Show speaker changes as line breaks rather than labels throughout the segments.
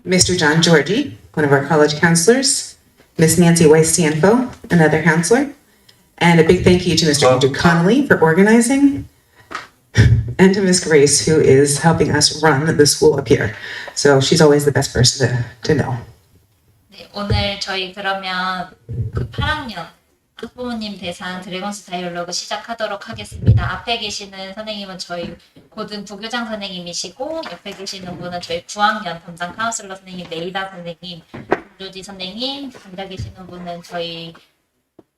Mr. John Georgie, one of our college counselors, Miss Nancy Weiss-Stanfo, another counselor, and a big thank you to Mr. Andrew Connolly for organizing, and to Miss Grace, who is helping us run the school up here. So she's always the best person to know.
네, 오늘 저희 그러면 그 8학년 학부모님 대상 드래곤스 다이얼로그 시작하도록 하겠습니다. 앞에 계시는 선생님은 저희 고등 부교장 선생님이시고 옆에 계시는 분은 저희 9학년 담당 카운슬러 선생님 네이다 선생님, 조지 선생님, 앉아 계시는 분은 저희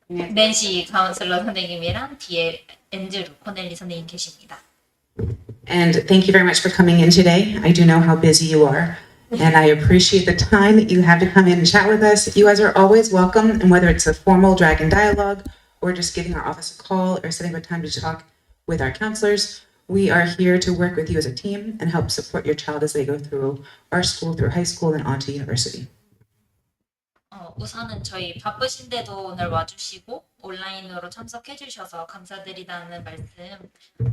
낸시 카운슬러 선생님이랑 뒤에 앤드루 코넬리 선생님 계십니다.
And thank you very much for coming in today. I do know how busy you are. And I appreciate the time that you have to come in and chat with us. You guys are always welcome, and whether it's a formal Dragon Dialogue or just giving our office a call or setting up a time to talk with our counselors, we are here to work with you as a team and help support your child as they go through our school, through high school, and on to university.
우선은 저희 바쁘신데도 오늘 와주시고 온라인으로 참석해 주셔서 감사드리다는 말씀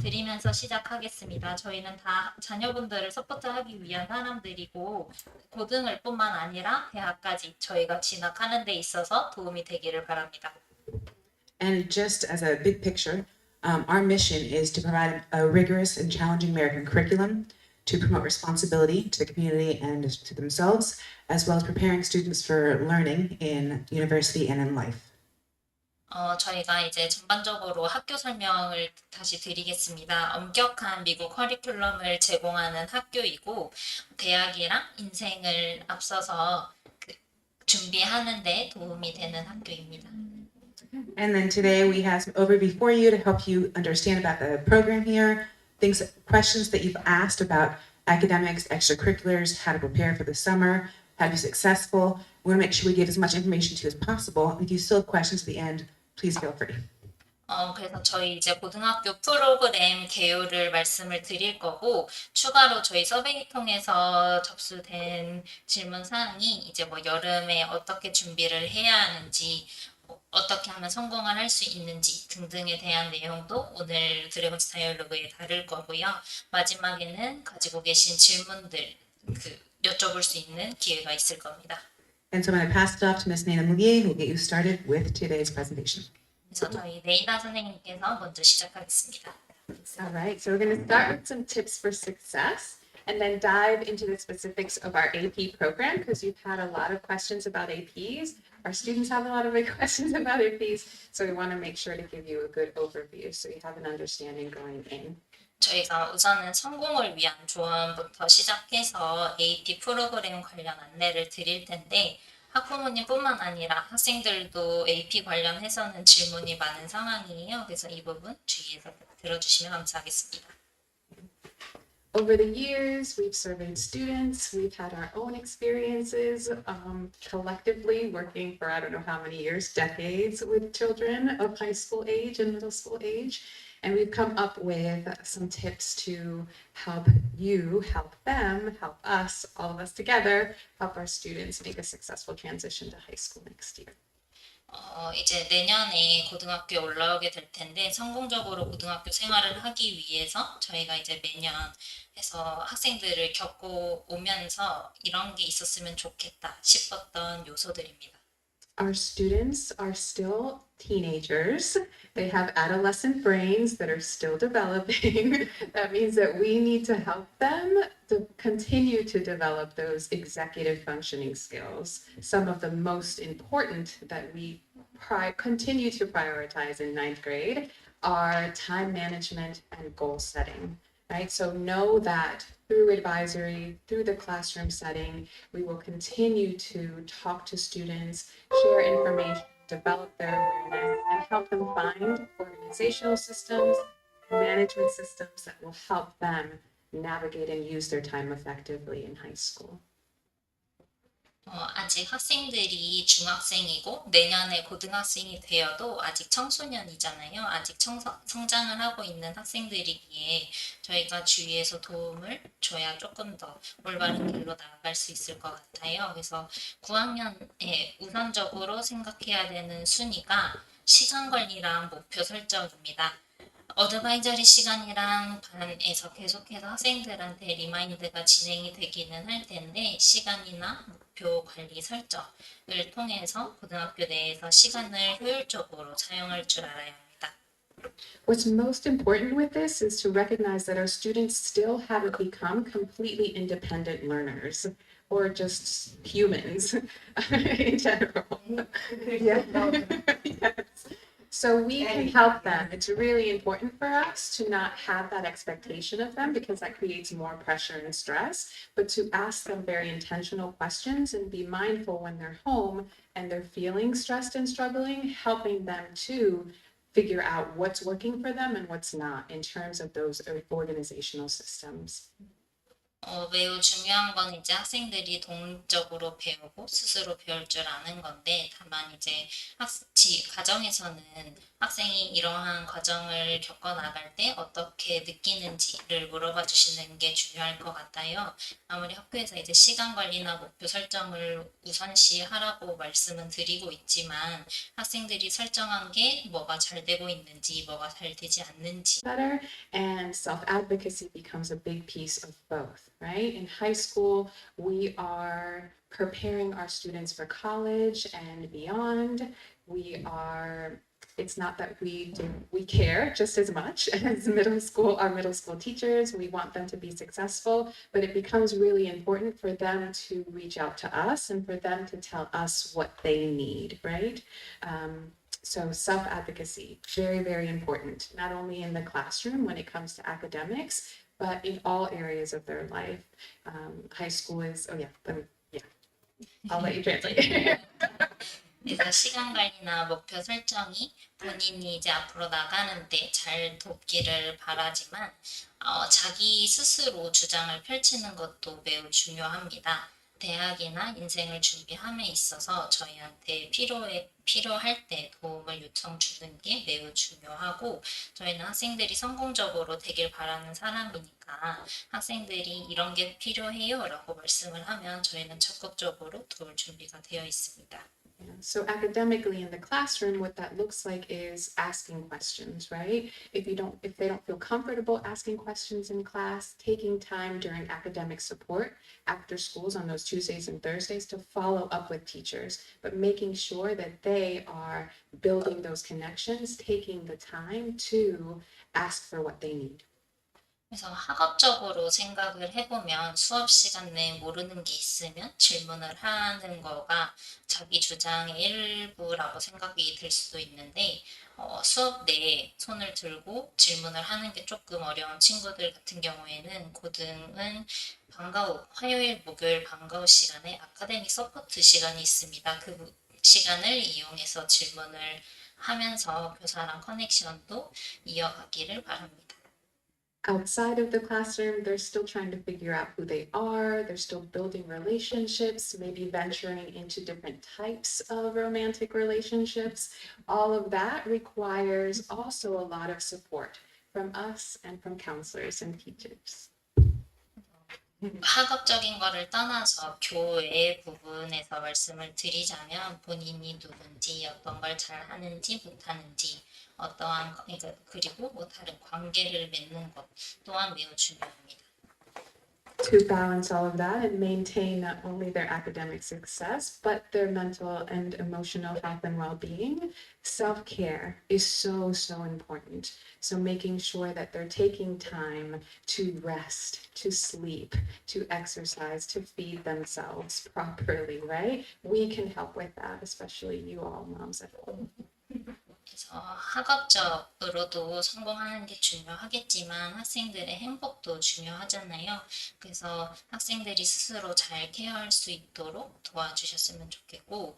드리면서 시작하겠습니다. 저희는 다 자녀분들을 서포트하기 위한 사람들이고 고등을 뿐만 아니라 대학까지 저희가 진학하는 데 있어서 도움이 되기를 바랍니다.
And just as a big picture, our mission is to provide a rigorous and challenging American curriculum to promote responsibility to the community and to themselves, as well as preparing students for learning in university and in life.
저희가 이제 전반적으로 학교 설명을 다시 드리겠습니다. 엄격한 미국 커리큘럼을 제공하는 학교이고 대학이랑 인생을 앞서서 준비하는 데 도움이 되는 학교입니다.
And then today we have some overview for you to help you understand about the program here, questions that you've asked about academics, extracurriculars, how to prepare for the summer, how to be successful. We want to make sure we give as much information to you as possible. If you still have questions at the end, please feel free.
그래서 저희 이제 고등학교 프로그램 개요를 말씀을 드릴 거고 추가로 저희 서베이 통해서 접수된 질문 사항이 이제 뭐 여름에 어떻게 준비를 해야 하는지 어떻게 하면 성공을 할 수 있는지 등등에 대한 내용도 오늘 드래곤스 다이얼로그에 다룰 거고요. 마지막에는 가지고 계신 질문들 여쭤볼 수 있는 기회가 있을 겁니다.
And so I'm going to pass it off to Ms. Nana Moulier, who will get you started with today's presentation.
그래서 저희 네이다 선생님께서 먼저 시작하겠습니다.
All right, so we're going to start with some tips for success and then dive into the specifics of our AP program because you've had a lot of questions about APs. Our students have a lot of big questions about APs, so we want to make sure to give you a good overview so you have an understanding going in.
저희가 우선은 성공을 위한 조언부터 시작해서 AP 프로그램 관련 안내를 드릴 텐데 학부모님뿐만 아니라 학생들도 AP 관련해서는 질문이 많은 상황이에요. 그래서 이 부분 주의해서 들어주시면 감사하겠습니다.
Over the years, we've surveyed students, we've had our own experiences, collectively working for I don't know how many years, decades with children of high school age and middle school age. And we've come up with some tips to help you, help them, help us, all of us together, help our students make a successful transition to high school next year.
이제 내년에 고등학교에 올라오게 될 텐데 성공적으로 고등학교 생활을 하기 위해서 저희가 이제 매년 해서 학생들을 겪고 오면서 이런 게 있었으면 좋겠다 싶었던 요소들입니다.
Our students are still teenagers. They have adolescent brains that are still developing. That means that we need to help them to continue to develop those executive functioning skills. Some of the most important that we continue to prioritize in 9th grade are time management and goal setting. Right? So know that through advisory, through the classroom setting, we will continue to talk to students, share information, develop their awareness, and help them find organizational systems, management systems that will help them navigate and use their time effectively in high school.
아직 학생들이 중학생이고 내년에 고등학생이 되어도 아직 청소년이잖아요. 아직 성장을 하고 있는 학생들이기에 저희가 주위에서 도움을 줘야 조금 더 올바른 길로 나아갈 수 있을 것 같아요. 그래서 9학년에 우선적으로 생각해야 되는 순위가 시간 관리랑 목표 설정입니다. 어드바이저리 시간이랑 반에서 계속해서 학생들한테 리마인드가 진행이 되기는 할 텐데 시간이나 목표 관리 설정을 통해서 고등학교 내에서 시간을 효율적으로 사용할 줄 알아야 합니다.
What's most important with this is to recognize that our students still haven't become completely independent learners or just humans in general. Yeah. Yes. So we can help them. It's really important for us to not have that expectation of them because that creates more pressure and stress, but to ask them very intentional questions and be mindful when they're home and they're feeling stressed and struggling, helping them to figure out what's working for them and what's not in terms of those organizational systems.
매우 중요한 건 이제 학생들이 독립적으로 배우고 스스로 배울 줄 아는 건데 다만 이제 가정에서는 학생이 이러한 과정을 겪어 나갈 때 어떻게 느끼는지를 물어봐 주시는 게 중요할 것 같아요. 아무리 학교에서 이제 시간 관리나 목표 설정을 우선시 하라고 말씀은 드리고 있지만 학생들이 설정한 게 뭐가 잘 되고 있는지 뭐가 잘 되지 않는지
Better, and self-advocacy becomes a big piece of both, right? In high school, we are preparing our students for college and beyond. It's not that we care just as much as our middle school teachers. We want them to be successful, but it becomes really important for them to reach out to us and for them to tell us what they need, right? So self-advocacy, very, very important, not only in the classroom when it comes to academics, but in all areas of their life. High school is, I'll let you translate.
그래서 시간 관리나 목표 설정이 본인이 이제 앞으로 나가는데 잘 돕기를 바라지만 자기 스스로 주장을 펼치는 것도 매우 중요합니다. 대학이나 인생을 준비함에 있어서 저희한테 필요할 때 도움을 요청 주는 게 매우 중요하고 저희는 학생들이 성공적으로 되길 바라는 사람이니까 학생들이 이런 게 필요해요 라고 말씀을 하면 저희는 적극적으로 도울 준비가 되어 있습니다.
So academically in the classroom, what that looks like is asking questions, right? If they don't feel comfortable asking questions in class, taking time during academic support after schools on those Tuesdays and Thursdays to follow up with teachers, but making sure that they are building those connections, taking the time to ask for what they need.
그래서 학업적으로 생각을 해보면 수업 시간 내에 모르는 게 있으면 질문을 하는 거가 자기 주장의 일부라고 생각이 들 수도 있는데 수업 내에 손을 들고 질문을 하는 게 조금 어려운 친구들 같은 경우에는 고등은 방과 후 화요일, 목요일 방과 후 시간에 아카데믹 서포트 시간이 있습니다. 그 시간을 이용해서 질문을 하면서 교사랑 커넥션도 이어가기를 바랍니다.
Outside of the classroom, they're still trying to figure out who they are. They're still building relationships, maybe venturing into different types of romantic relationships. All of that requires also a lot of support from us and from counselors and teachers.
학업적인 거를 떠나서 교회 부분에서 말씀을 드리자면 본인이 누군지 어떤 걸 잘 하는지 못하는지 어떠한 그리고 뭐 다른 관계를 맺는 것 또한 매우 중요합니다.
To balance all of that and maintain not only their academic success, but their mental and emotional health and well-being, self-care is so, so important. So making sure that they're taking time to rest, to sleep, to exercise, to feed themselves properly, right? We can help with that, especially you all moms at home.
그래서 학업적으로도 성공하는 게 중요하겠지만 학생들의 행복도 중요하잖아요. 그래서 학생들이 스스로 잘 케어할 수 있도록 도와주셨으면 좋겠고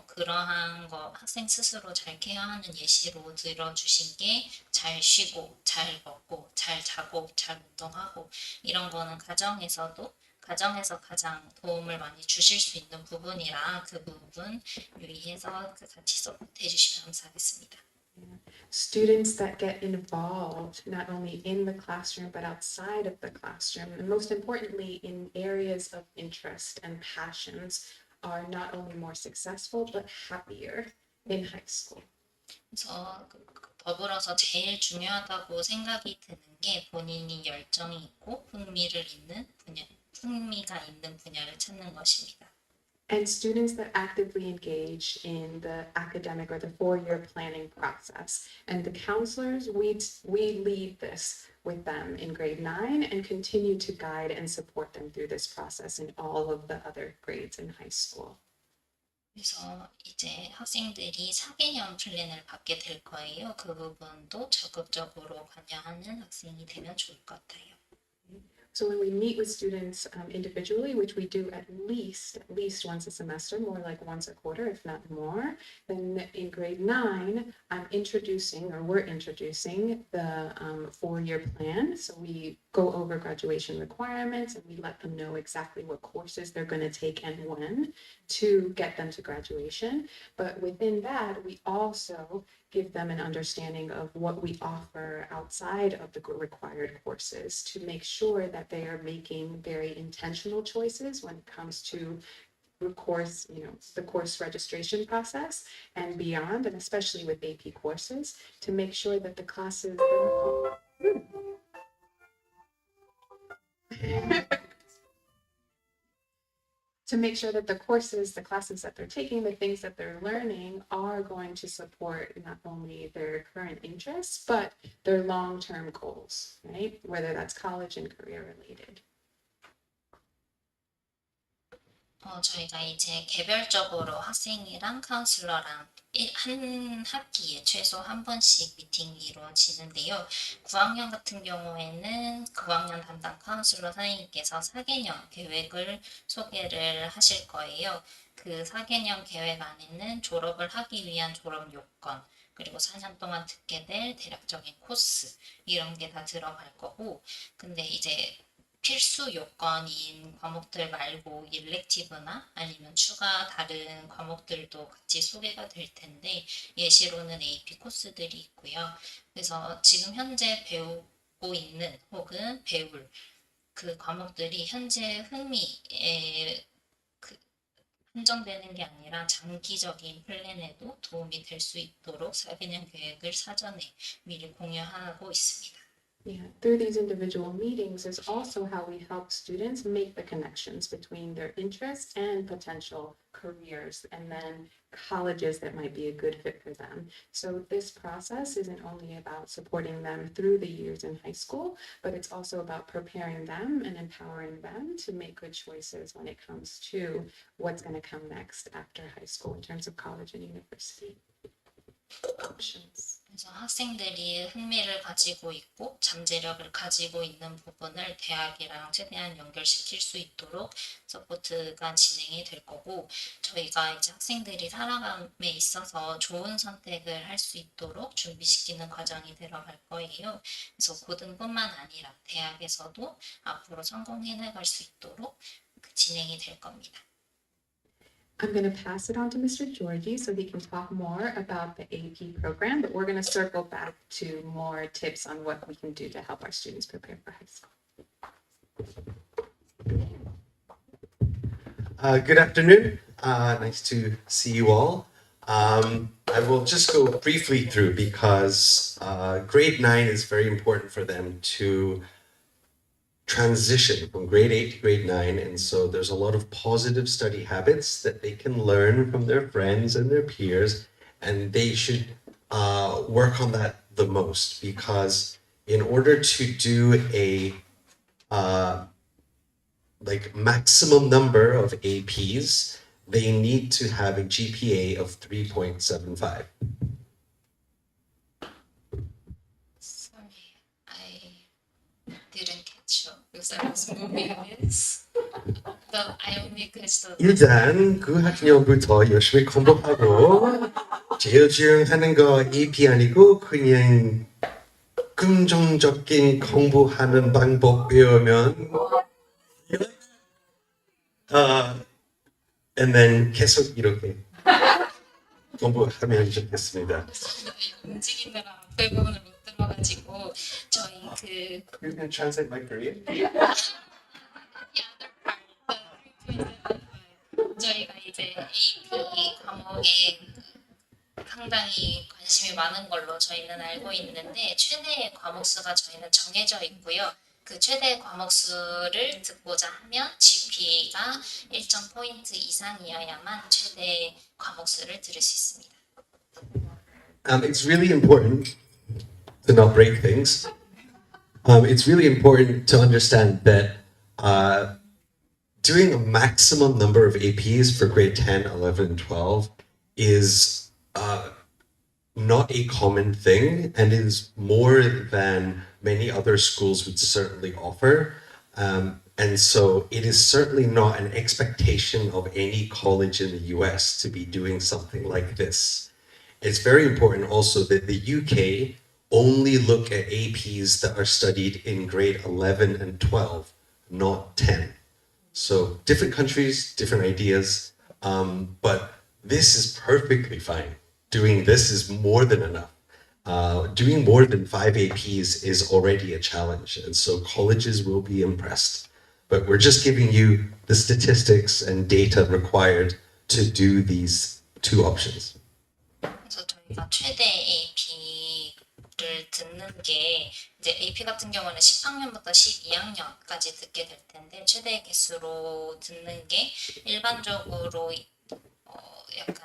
그러한 거 학생 스스로 잘 케어하는 예시로 들어주신 게 잘 쉬고 잘 먹고 잘 자고 잘 운동하고 이런 거는 가정에서 가장 도움을 많이 주실 수 있는 부분이라 그 부분 유의해서 같이 서포트해 주시면 감사하겠습니다.
Students that get involved not only in the classroom but outside of the classroom, and most importantly in areas of interest and passions, are not only more successful but happier in high school.
그래서 더불어서 제일 중요하다고 생각이 드는 게 본인이 열정이 있고 흥미가 있는 분야를 찾는 것입니다.
And students that actively engage in the academic or the four-year planning process. And the counselors, we lead this with them in grade 9 and continue to guide and support them through this process in all of the other grades in high school.
그래서 이제 학생들이 4개년 플랜을 받게 될 거예요. 그 부분도 적극적으로 관여하는 학생이 되면 좋을 것 같아요.
So when we meet with students individually, which we do at least once a semester, more like once a quarter, if not more, then in grade 9, we're introducing the four-year plan. So we go over graduation requirements and we let them know exactly what courses they're going to take and when to get them to graduation. But within that, we also give them an understanding of what we offer outside of the required courses to make sure that they are making very intentional choices when it comes to the course registration process and beyond, and especially with AP courses, to make sure that the classes to make sure that the classes that they're taking, the things that they're learning are going to support not only their current interests, but their long-term goals, right? Whether that's college and career related.
저희가 이제 개별적으로 학생이랑 카운슬러랑 한 학기에 최소 한 번씩 미팅이 이루어지는데요. 9학년 같은 경우에는 9학년 담당 카운슬러 선생님께서 4개년 계획을 소개를 하실 거예요. 그 4개년 계획 안에는 졸업을 하기 위한 졸업 요건, 그리고 4년 동안 듣게 될 대략적인 코스, 이런 게 다 들어갈 거고, 근데 이제 필수 요건인 과목들 말고 일렉티브나 아니면 추가 다른 과목들도 같이 소개가 될 텐데 예시로는 AP 코스들이 있고요. 그래서 지금 현재 배우고 있는 혹은 배울 그 과목들이 현재 흥미에 한정되는 게 아니라 장기적인 플랜에도 도움이 될 수 있도록 4개년 계획을 사전에 미리 공유하고 있습니다.
Yeah, through these individual meetings is also how we help students make the connections between their interests and potential careers and then colleges that might be a good fit for them. So this process isn't only about supporting them through the years in high school, but it's also about preparing them and empowering them to make good choices when it comes to what's going to come next after high school in terms of college and university options.
그래서 학생들이 흥미를 가지고 있고 잠재력을 가지고 있는 부분을 대학이랑 최대한 연결시킬 수 있도록 서포트가 진행이 될 거고, 저희가 이제 학생들이 살아감에 있어서 좋은 선택을 할 수 있도록 준비시키는 과정이 들어갈 거예요. 그래서 고등뿐만 아니라 대학에서도 앞으로 성공해 나갈 수 있도록 진행이 될 겁니다.
I'm going to pass it on to Mr. Georgie so he can talk more about the AP program, but we're going to circle back to more tips on what we can do to help our students prepare for high school.
Good afternoon. Nice to see you all. I will just go briefly through because grade 9 is very important for them to transition from grade 8 to grade 9, and so there's a lot of positive study habits that they can learn from their friends and their peers, and they should work on that the most, because in order to do a maximum number of APs, they need to have a GPA of 3.75.
Sorry, I didn't catch you because I was moving this. But I only catch the
일단 그 학년부터 열심히 공부하고 제일 중요한 거 AP 아니고 그냥 긍정적인 공부하는 방법 배우면 and then 계속 이렇게 공부하면 좋겠습니다.
움직이느라 앞에 부분을 못 들어가지고 저희 그
You can translate my Korean?
the other part, 저희가 이제 AP 과목에 상당히 관심이 많은 걸로 저희는 알고 있는데 최대의 과목 수가 저희는 정해져 있고요. 그 최대 과목 수를 듣고자 하면 GPA가 1.포인트 이상이어야만 최대 과목 수를 들을 수 있습니다.
It's really important to not break things. It's really important to understand that doing a maximum number of APs for grade 10, 11, and 12 is not a common thing and is more than many other schools would certainly offer. And so it is certainly not an expectation of any college in the US to be doing something like this. It's very important also that the UK only look at APs that are studied in grade 11 and 12, not 10. So different countries, different ideas, but this is perfectly fine. Doing this is more than enough. Doing more than 5 APs is already a challenge, and so colleges will be impressed. But we're just giving you the statistics and data required to do these two options.
그래서 저희가 최대 AP를 듣는 게 이제 AP 같은 경우는 10학년부터 12학년까지 듣게 될 텐데 최대 개수로 듣는 게 일반적으로 약간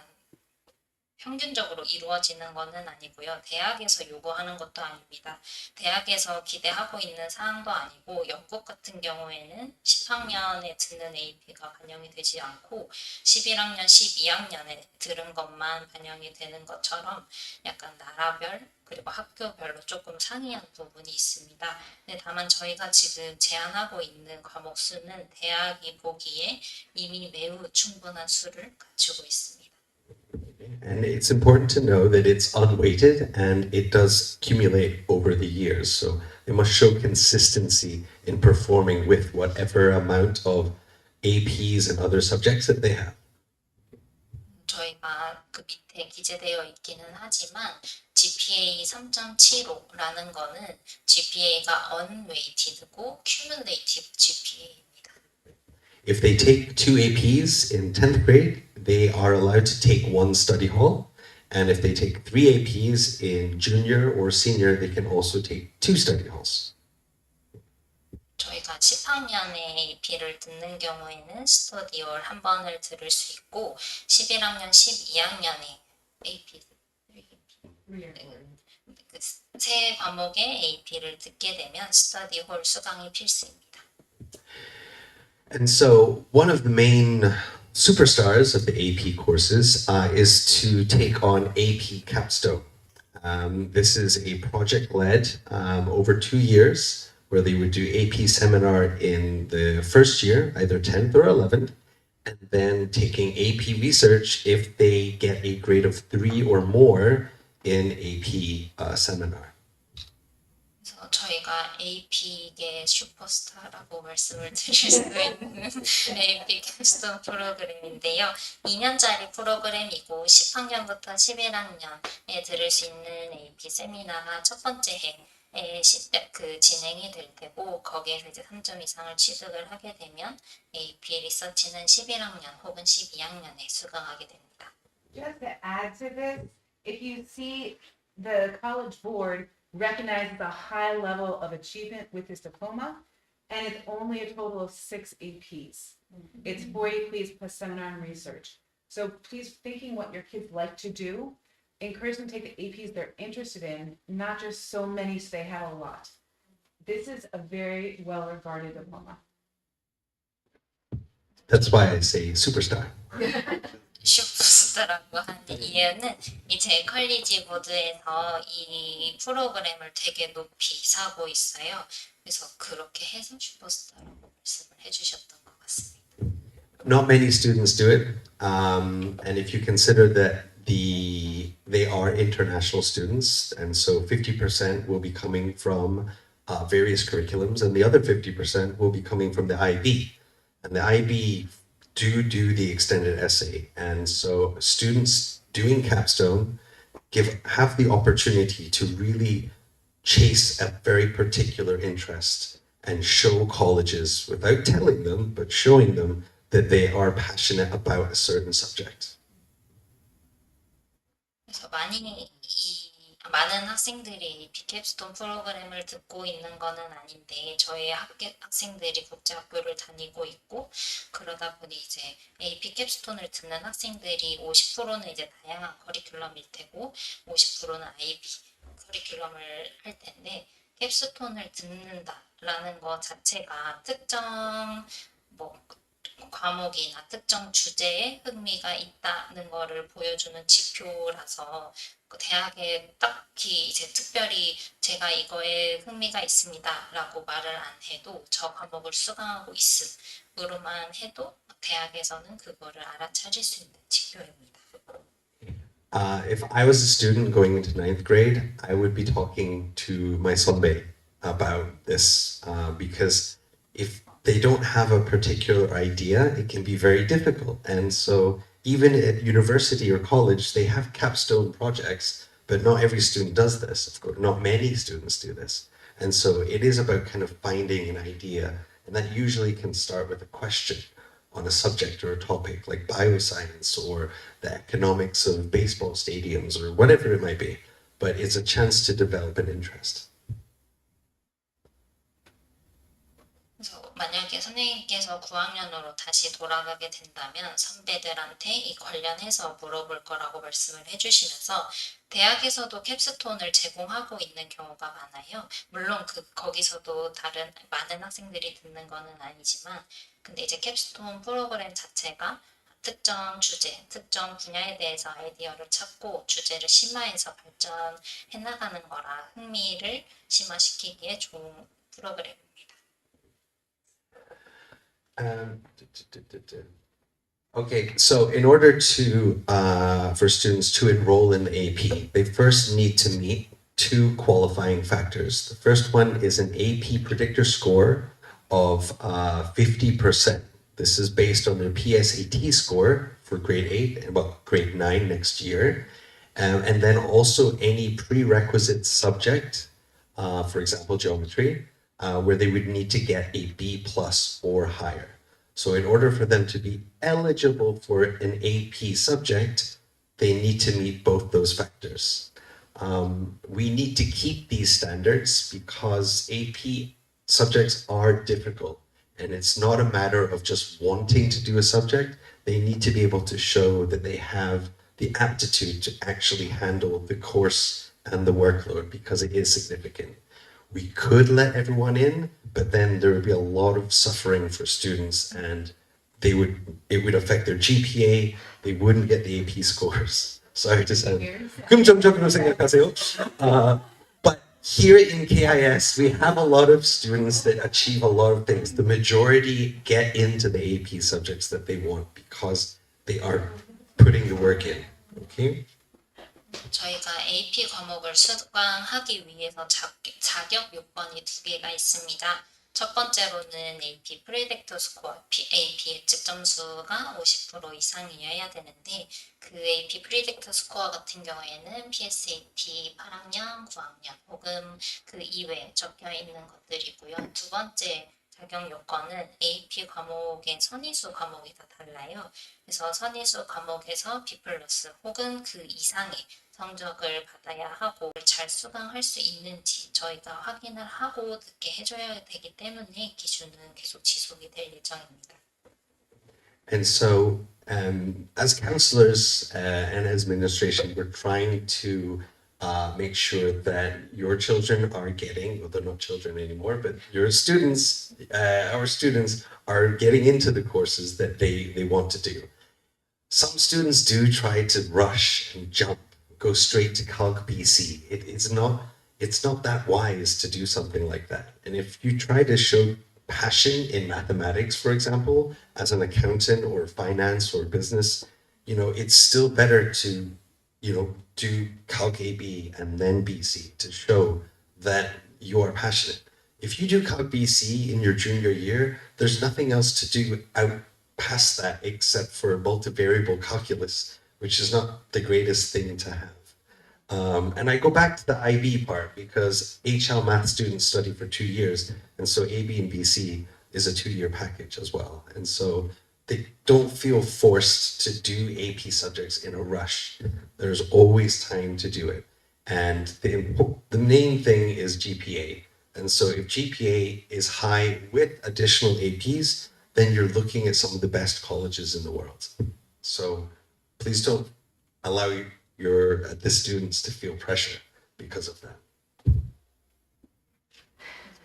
평균적으로 이루어지는 것은 아니고요. 대학에서 요구하는 것도 아닙니다. 대학에서 기대하고 있는 사항도 아니고 영국 같은 경우에는 10학년에 듣는 AP가 반영이 되지 않고 11학년, 12학년에 들은 것만 반영이 되는 것처럼 약간 나라별 그리고 학교별로 조금 상이한 부분이 있습니다. 근데 다만 저희가 지금 제안하고 있는 과목 수는 대학이 보기에 이미 매우 충분한 수를 갖추고 있습니다.
And it's important to know that it's unweighted and it does accumulate over the years. So they must show consistency in performing with whatever amount of APs and other subjects that they have.
저희가 그 밑에 기재되어 있기는 하지만 GPA 3.75라는 거는 GPA가 unweighted고 cumulative GPA입니다.
If they take 2 APs in 10th grade, they are allowed to take 1 study hall. And if they take 3 APs in junior or senior, they can also take 2 study halls.
저희가 10학년에 AP를 듣는 경우에는 스터디홀 한 번을 들을 수 있고 11학년, 12학년에 AP 세 과목의 AP를 듣게 되면 스터디홀 수강이 필수입니다.
And so one of the main superstars of the AP courses is to take on AP Capstone. This is a project led over 2 years where they would do AP seminar in the first year, either 10th or 11th, and then taking AP research if they get a grade of 3 or more in AP seminar.
그래서 저희가 AP계 슈퍼스타라고 말씀을 드릴 수 있는 AP 캡스톤 프로그램인데요. 2년짜리 프로그램이고 10학년부터 11학년에 들을 수 있는 AP 세미나가 첫 번째 해에 진행이 될 테고 거기에서 이제 3점 이상을 취득을 하게 되면 AP 리서치는 11학년 혹은 12학년에 수강하게 됩니다.
Just to add to this, if you see the College Board recognizes a high level of achievement with this diploma, and it's only a total of 6 APs. It's 4 APs plus seminar and research. So please, thinking what your kids like to do, encourage them to take the APs they're interested in, not just so many so they have a lot. This is a very well-regarded diploma.
That's why I say superstar.
슈퍼스타라고 하는 이유는 이제 컬리지 보드에서 이 프로그램을 되게 높이 사고 있어요. 그래서 그렇게 해서 슈퍼스타라고 말씀을 해주셨던 것 같습니다.
Not many students do it, and if you consider that they are international students, and so 50% will be coming from various curriculums, and the other 50% will be coming from the IB, and the IB do the extended essay, and so students doing capstone have the opportunity to really chase a very particular interest and show colleges without telling them, but showing them that they are passionate about a certain subject.
그래서 많은 학생들이 비캡스톤 프로그램을 듣고 있는 거는 아닌데 저희 학생들이 국제학교를 다니고 있고 그러다 보니 이제 AP 캡스톤을 듣는 학생들이 50%는 이제 다양한 커리큘럼일 테고 50%는 IB 커리큘럼을 할 텐데 캡스톤을 듣는다라는 것 자체가 특정 뭐 과목이나 특정 주제에 흥미가 있다는 거를 보여주는 지표라서 그 대학에 딱히 이제 특별히 제가 이거에 흥미가 있습니다라고 말을 안 해도 저 과목을 수강하고 있음으로만 해도 대학에서는 그거를 알아차릴 수 있는 지표입니다.
If I was a student going into ninth grade, I would be talking to my sonbei about this because if they don't have a particular idea, it can be very difficult. And so even at university or college, they have capstone projects, but not every student does this. Of course, not many students do this. And so it is about kind of finding an idea, and that usually can start with a question on a subject or a topic like bioscience or the economics of baseball stadiums or whatever it might be. But it's a chance to develop an interest.
그래서 만약에 선생님께서 9학년으로 다시 돌아가게 된다면 선배들한테 이 관련해서 물어볼 거라고 말씀을 해주시면서 대학에서도 캡스톤을 제공하고 있는 경우가 많아요. 물론 거기서도 다른 많은 학생들이 듣는 거는 아니지만 근데 이제 캡스톤 프로그램 자체가 특정 주제, 특정 분야에 대해서 아이디어를 찾고 주제를 심화해서 발전해 나가는 거라 흥미를 심화시키기에 좋은 프로그램입니다.
Okay, so in order to for students to enroll in the AP, they first need to meet two qualifying factors. The first one is an AP predictor score of 50%. This is based on their PSAT score for grade 8 and grade 9 next year. And then also any prerequisite subject, for example, geometry, where they would need to get a B plus or higher. So in order for them to be eligible for an AP subject, they need to meet both those factors. We need to keep these standards because AP subjects are difficult, and it's not a matter of just wanting to do a subject. They need to be able to show that they have the aptitude to actually handle the course and the workload because it is significant. We could let everyone in, but then there would be a lot of suffering for students, and it would affect their GPA. They wouldn't get the AP scores. Sorry to sound 긍정적으로 생각하세요. But here in KIS, we have a lot of students that achieve a lot of things. The majority get into the AP subjects that they want because they are putting the work in. Okay.
저희가 AP 과목을 수강하기 위해서 자격 요건이 2개가 있습니다. 첫 번째로는 AP 프리딕터 스코어, AP 예측 점수가 50% 이상이어야 되는데 그 AP 프리딕터 스코어 같은 경우에는 PSAT 8학년, 9학년 혹은 그 이외에 적혀 있는 것들이고요. 두 번째 자격 요건은 AP 과목의 선의수 과목이 다 달라요. 그래서 선의수 과목에서 B+ 혹은 그 이상의 성적을 받아야 하고 잘 수강할 수 있는지 저희가 확인을 하고 듣게 해줘야 되기 때문에 기준은 계속 지속이 될 예정입니다.
And so, as counselors and as administration, we're trying to make sure that your children are getting, well, they're not children anymore, but your students, our students are getting into the courses that they want to do. Some students do try to rush and jump, go straight to Calc BC. It's not that wise to do something like that. And if you try to show passion in mathematics, for example, as an accountant or finance or business, it's still better to, do Calc AB and then BC to show that you are passionate. If you do Calc BC in your junior year, there's nothing else to do out past that except for multivariable calculus, which is not the greatest thing to have. And I go back to the IB part because HL math students study for 2 years, and so AB and BC is a 2-year package as well. And so they don't feel forced to do AP subjects in a rush. There's always time to do it. And the main thing is GPA. And so if GPA is high with additional APs, then you're looking at some of the best colleges in the world. So please don't allow the students to feel pressure because of that.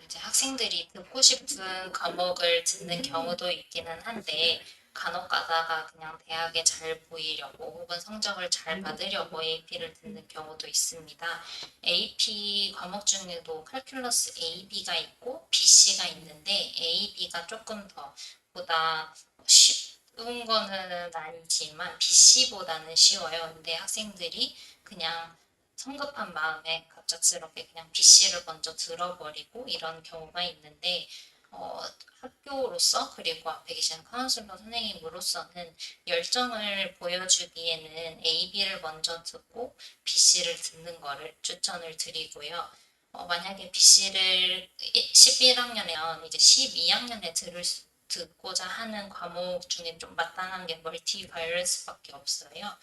이제 학생들이 듣고 싶은 과목을 듣는 경우도 있기는 한데 간혹 가다가 그냥 대학에 잘 보이려고 혹은 성적을 잘 받으려고 AP를 듣는 경우도 있습니다. AP 과목 중에도 칼큘러스 AB가 있고 BC가 있는데 AB가 조금 더 보다 쉬운 거는 아니지만 BC보다는 쉬워요. 근데 학생들이 그냥 성급한 마음에 갑작스럽게 그냥 BC를 먼저 들어버리고 이런 경우가 있는데 학교로서 그리고 앞에 계신 카운슬러 선생님으로서는 열정을 보여주기에는 AB를 먼저 듣고 BC를 듣는 거를 추천을 드리고요. 만약에 BC를 11학년에 이제 12학년에 듣고자 하는 과목 중에 좀 마땅한 게 멀티 바이러스밖에 없어요.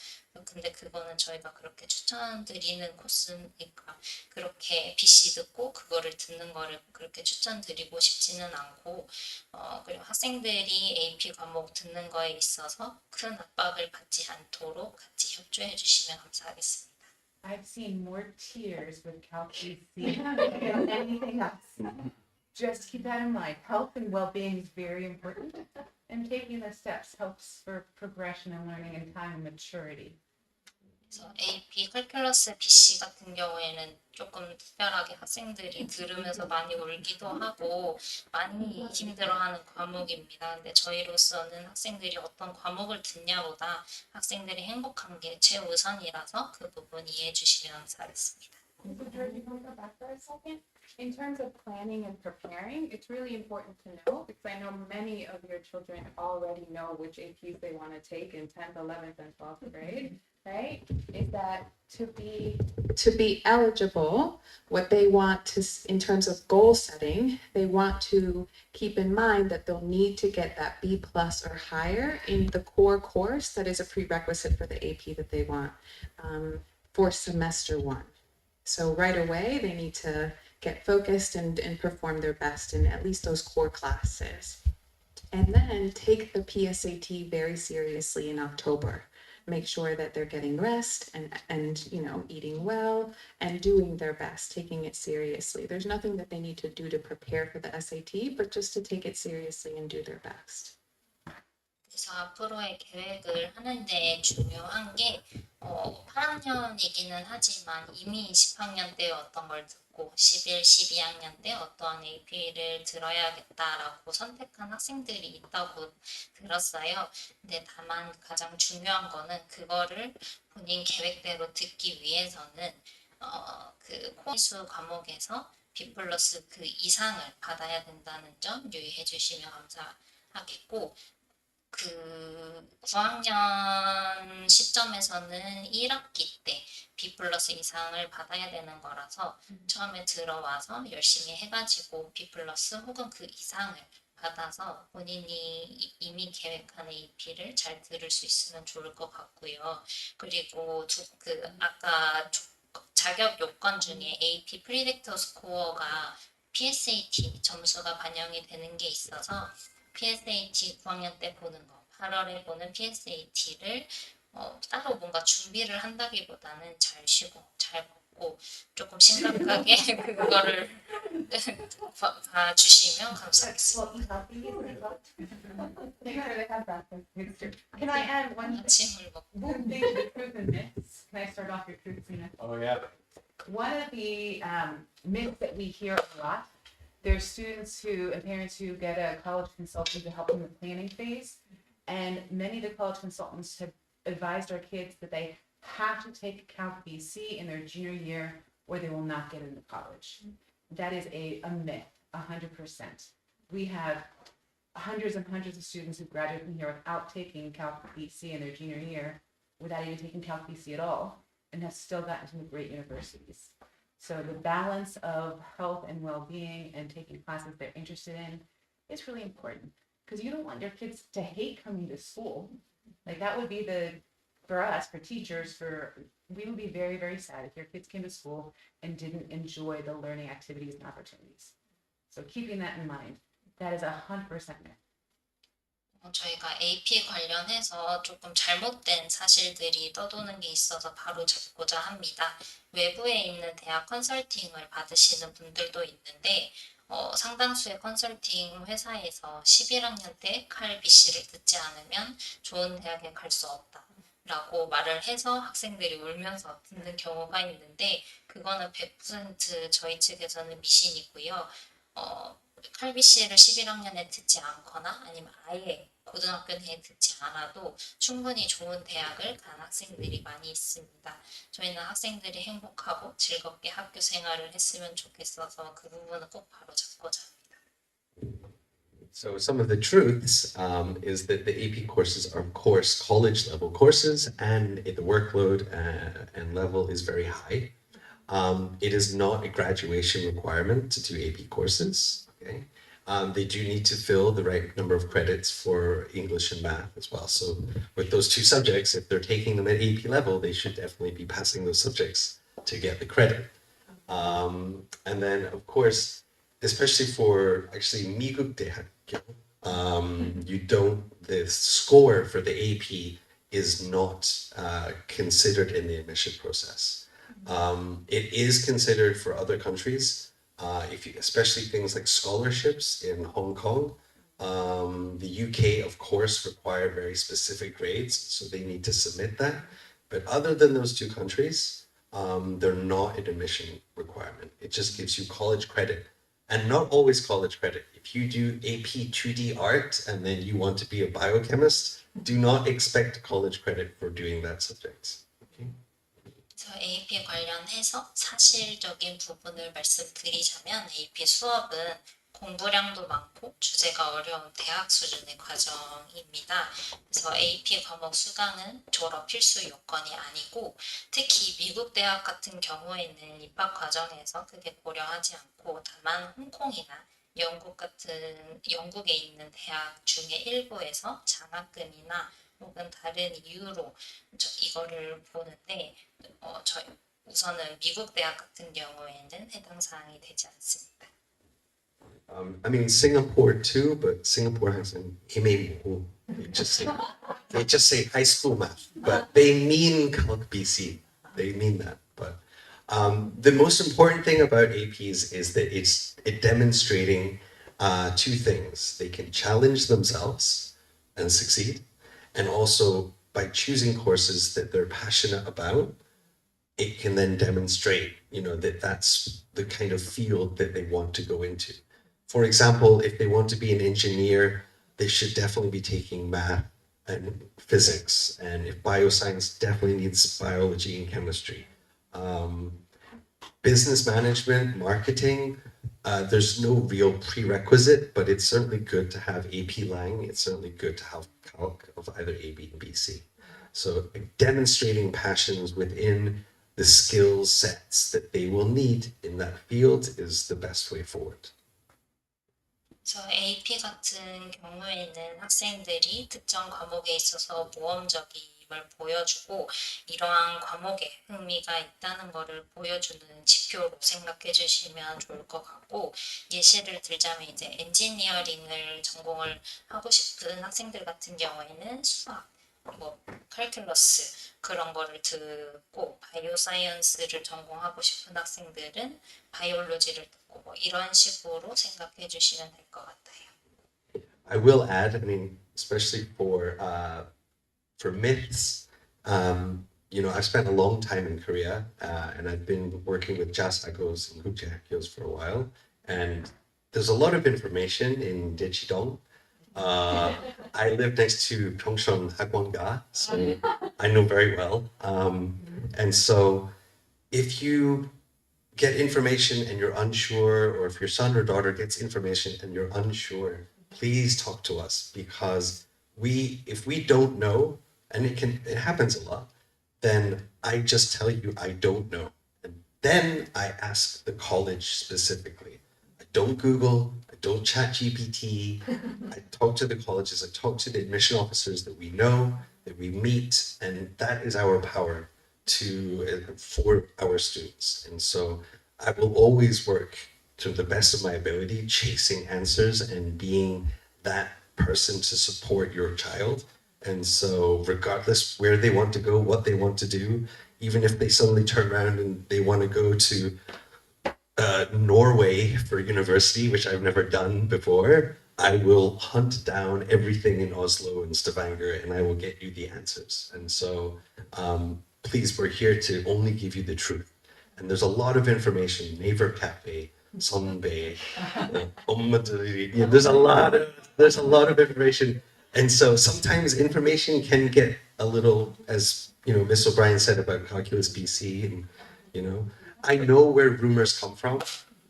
근데 그거는 저희가 그렇게 추천드리는 코스니까 그렇게 BC 듣고 그거를 듣는 거를 그렇게 추천드리고 싶지는 않고 그리고 학생들이 AP 과목 듣는 거에 있어서 큰 압박을 받지 않도록 같이 협조해 주시면 감사하겠습니다.
I've seen more tears with Calc BC than anything else. Just keep that in mind. Health and well-being is very important, and taking the steps helps for progression and learning and time and maturity.
그래서 AP 칼큘러스 BC 같은 경우에는 조금 특별하게 학생들이 들으면서 많이 울기도 하고 많이 힘들어하는 과목입니다. 근데 저희로서는 학생들이 어떤 과목을 듣냐보다 학생들이 행복한 게 최우선이라서 그 부분 이해해 주시면 감사하겠습니다.
So George, you want to go back for a second? In terms of planning and preparing, it's really important to know, because I know many of your children already know which APs they want to take in 10th, 11th, and 12th grade, right? Is that to be eligible, what they want to, in terms of goal setting, they want to keep in mind that they'll need to get that B+ or higher in the core course that is a prerequisite for the AP that they want for semester 1. So right away, they need to get focused and perform their best in at least those core classes. And then take the PSAT very seriously in October. Make sure that they're getting rest and eating well and doing their best, taking it seriously. There's nothing that they need to do to prepare for the SAT, but just to take it seriously and do their best.
그래서 앞으로의 계획을 하는데 중요한 게 8학년이기는 하지만 이미 10학년 때 어떤 걸 듣고 11, 12학년 때 어떠한 AP를 들어야겠다라고 선택한 학생들이 있다고 들었어요. 근데 다만 가장 중요한 거는 그거를 본인 계획대로 듣기 위해서는 그 코인수 과목에서 B+ 그 이상을 받아야 된다는 점 유의해 주시면 감사하겠고 그 9학년 시점에서는 1학기 때 B+ 이상을 받아야 되는 거라서 처음에 들어와서 열심히 해가지고 B+ 혹은 그 이상을 받아서 본인이 이미 계획한 AP를 잘 들을 수 있으면 좋을 것 같고요. 그리고 아까 자격 요건 중에 AP 프리딕터 스코어가 PSAT 점수가 반영이 되는 게 있어서 PSAT 9학년 때 보는 거, 8월에 보는 PSAT를 따로 뭔가 준비를 한다기보다는 잘 쉬고 잘 먹고 조금 심각하게 그거를 봐주시면 감사하겠습니다.
Can I add one
아침을 먹고
thing to the truth and myths? Can I start off your truths and myths?
Oh yeah.
One of the myths that we hear a lot, there's students and parents who get a college consultant to help them in the planning phase. And many of the college consultants have advised our kids that they have to take Calc BC in their junior year or they will not get into college. That is a myth, 100%. We have hundreds and hundreds of students who graduate from here without taking Calc BC in their junior year, without even taking Calc BC at all, and have still gotten to great universities. So the balance of health and well-being and taking classes they're interested in is really important. because you don't want your kids to hate coming to school. Like that would be for us, for teachers, we would be very, very sad if your kids came to school and didn't enjoy the learning activities and opportunities. So keeping that in mind, that is 100% myth.
저희가 AP 관련해서 조금 잘못된 사실들이 떠도는 게 있어서 바로 잡고자 합니다. 외부에 있는 대학 컨설팅을 받으시는 분들도 있는데 상당수의 컨설팅 회사에서 11학년 때 칼 BC를 듣지 않으면 좋은 대학에 갈 수 없다 라고 말을 해서 학생들이 울면서 듣는 경우가 있는데 그거는 100% 저희 측에서는 미신이고요. 칼 BC를 11학년에 듣지 않거나 아니면 아예 고등학교 내에 듣지 않아도 충분히 좋은 대학을 간 학생들이 많이 있습니다. 저희는 학생들이 행복하고 즐겁게 학교 생활을 했으면 좋겠어서 그 부분은 꼭 바로 잡고자 합니다.
So some of the truths is that the AP courses are, of course, college level courses, and the workload and level is very high. It is not a graduation requirement to do AP courses. Okay, they do need to fill the right number of credits for English and math as well. So with those two subjects, if they're taking them at AP level, they should definitely be passing those subjects to get the credit. And then, of course, especially for actually 미국 대학교, the score for the AP is not considered in the admission process. It is considered for other countries, especially things like scholarships in Hong Kong. The UK, of course, require very specific grades, so they need to submit that. But other than those two countries, they're not an admission requirement. It just gives you college credit, and not always college credit. If you do AP 2D art and then you want to be a biochemist, do not expect college credit for doing that subject.
그래서 AP 관련해서 사실적인 부분을 말씀드리자면 AP 수업은 공부량도 많고 주제가 어려운 대학 수준의 과정입니다. 그래서 AP 과목 수강은 졸업 필수 요건이 아니고 특히 미국 대학 같은 경우에는 입학 과정에서 크게 고려하지 않고 다만 홍콩이나 영국에 있는 대학 중에 일부에서 장학금이나 혹은 다른 이유로 이거를 보는데 우선은 미국 대학 같은 경우에는 해당 사항이 되지 않습니다.
I mean Singapore too, but Singapore has an MA. They just say high school math, but they mean Calc BC. They mean that. But the most important thing about APs is that it's demonstrating two things. They can challenge themselves and succeed, and also by choosing courses that they're passionate about, it can then demonstrate, that that's the kind of field that they want to go into. For example, if they want to be an engineer, they should definitely be taking math and physics. And if bioscience, definitely needs biology and chemistry. Business management, marketing, there's no real prerequisite, but it's certainly good to have AP Lang. It's certainly good to have Calc of either AB and BC. So demonstrating passions within the skill sets that they will need in that field is the best way forward.
그래서 AP 같은 경우에는 학생들이 특정 과목에 있어서 모험적임을 보여주고 이러한 과목에 흥미가 있다는 것을 보여주는 지표로 생각해 주시면 좋을 것 같고 예시를 들자면 이제 엔지니어링을 전공을 하고 싶은 학생들 같은 경우에는 수학, 칼큘러스 그런 거를 듣고 바이오 사이언스를 전공하고 싶은 학생들은 바이올로지를 듣고 이런 식으로 생각해 주시면 될 것 같아요.
I will add, especially for myths, I've spent a long time in Korea, and I've been working with jasagos and gukjahakyos for a while, and there's a lot of information in Daechidong. I live next to Pyeongchon Hagwon-ga, so I know very well. And so if you get information and you're unsure, or if your son or daughter gets information and you're unsure, please talk to us, because if we don't know, and it happens a lot, then I just tell you I don't know. And then I ask the college specifically. I don't Google, I don't chat GPT. I talk to the colleges, I talk to the admission officers that we know, that we meet, and that is our power for our students. And so I will always work to the best of my ability, chasing answers and being that person to support your child. And so regardless where they want to go, what they want to do, even if they suddenly turn around and they want to go to Norway for university, which I've never done before, I will hunt down everything in Oslo and Stavanger and I will get you the answers. And so please, we're here to only give you the truth. And there's a lot of information, Naver Cafe, Sonbay, yeah, there's a lot of information. And so sometimes information can get a little, as you know, Miss O'Brien said about Calculus BC, and you know, I know where rumors come from.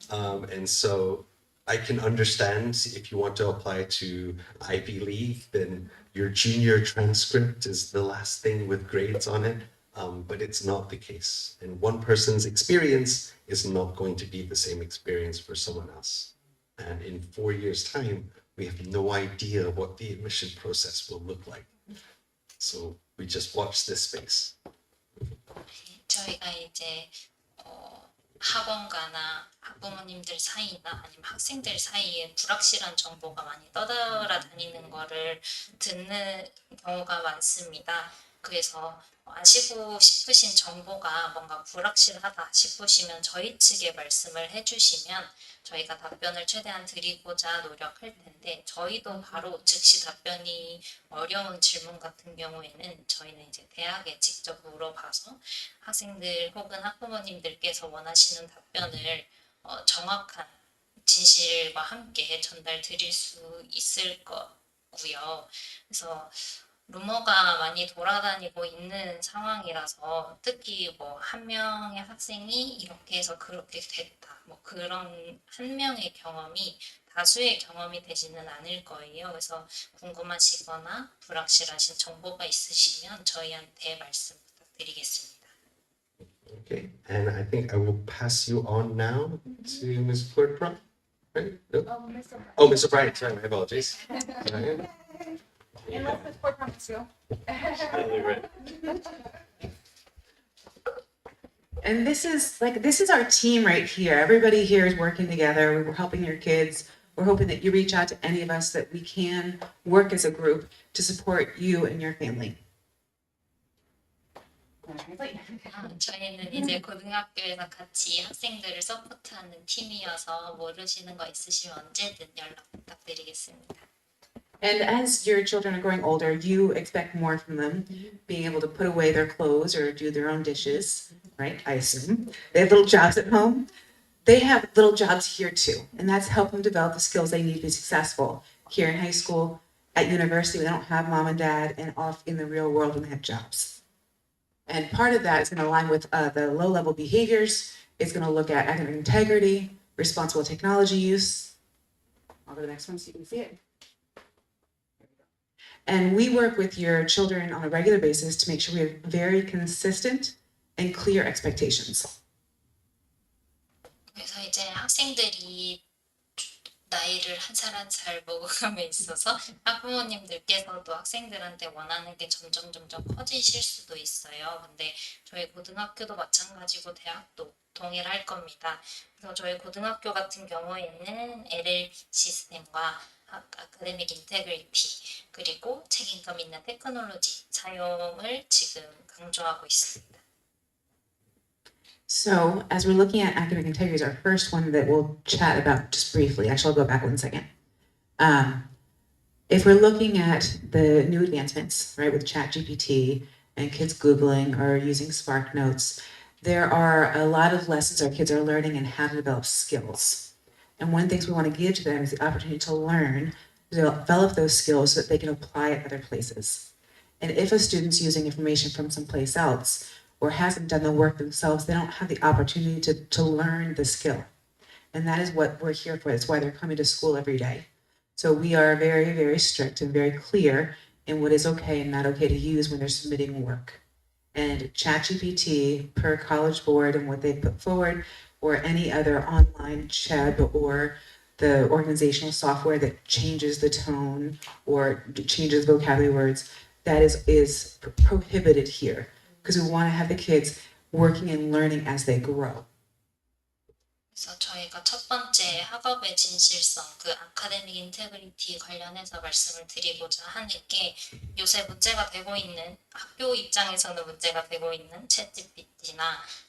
And so I can understand if you want to apply to Ivy League, then your junior transcript is the last thing with grades on it. But it's not the case. And one person's experience is not going to be the same experience for someone else. And in 4 years' time, we have no idea what the admission process will look like. So we just watch this space.
저희가 이제 학원가나 학부모님들 사이나 아니면 학생들 사이에 불확실한 정보가 많이 떠돌아다니는 거를 듣는 경우가 많습니다. 그래서 아시고 싶으신 정보가 뭔가 불확실하다 싶으시면 저희 측에 말씀을 해주시면 저희가 답변을 최대한 드리고자 노력할 텐데, 저희도 바로 즉시 답변이 어려운 질문 같은 경우에는 저희는 이제 대학에 직접 물어봐서 학생들 혹은 학부모님들께서 원하시는 답변을 정확한 진실과 함께 전달 드릴 수 있을 거고요. 그래서 루머가 많이 돌아다니고 있는 상황이라서 특히 뭐 한 명의 학생이 이렇게 해서 그렇게 됐다, 뭐 그런 한 명의 경험이 다수의 경험이 되지는 않을 거예요. 그래서 궁금하시거나 불확실하신 정보가 있으시면 저희한테 말씀 부탁드리겠습니다.
Okay, and I think I will pass you on now to Ms. Cordra. Right? No? Oh, Mr. Bryant, sorry, my apologies.
Unless the sport comes to.
And this is our team right here. Everybody here is working together. We're helping your kids. We're hoping that you reach out to any of us that we can work as a group to support you and your family.
저희는 이제 고등학교에서 같이 학생들을 서포트하는 팀이어서 모르시는 거 있으시면 언제든 연락 부탁드리겠습니다.
And as your children are growing older, you expect more from them, being able to put away their clothes or do their own dishes, right? I assume. They have little jobs at home. They have little jobs here too, and that's help them develop the skills they need to be successful here in high school, at university. They don't have mom and dad, and off in the real world when they have jobs. And part of that is going to align with the low-level behaviors. It's going to look at academic integrity, responsible technology use. I'll go to the next one so you can see it. And we work with your children on a regular basis to make sure we have very consistent and clear expectations.
그래서 이제 학생들이 나이를 한 살 한 살 먹어감에 있어서 학부모님들께서도 학생들한테 원하는 게 점점 커지실 수도 있어요. 근데 저희 고등학교도 마찬가지고 대학도 동일할 겁니다. 그래서 저희 고등학교 같은 경우에는 LL 시스템과 아카데믹 인테그리티 그리고 책임감 있는 테크놀로지 사용을 지금 강조하고 있습니다.
So as we're looking at academic integrity is our first one that we'll chat about just briefly. Actually, I'll go back 1 second. If we're looking at the new advancements, right, with ChatGPT and kids Googling or using Spark Notes, there are a lot of lessons our kids are learning in how to develop skills. And one of the things we want to give to them is the opportunity to learn, to develop those skills so that they can apply it other places. And if a student's using information from someplace else, or hasn't done the work themselves, they don't have the opportunity to learn the skill. And that is what we're here for. That's why they're coming to school every day. So we are very, very strict and very clear in what is okay and not okay to use when they're submitting work. And ChatGPT, per College Board and what they put forward, or any other online CHEB or the organizational software that changes the tone or changes vocabulary words, that is prohibited here because we want to have the kids working and learning as they grow.
그래서 저희가 첫 번째 학업의 진실성, 그 아카데믹 인테그리티 관련해서 말씀을 드리고자 하는 게 요새 문제가 되고 있는 학교 입장에서는 문제가 되고 있는 챗GPT나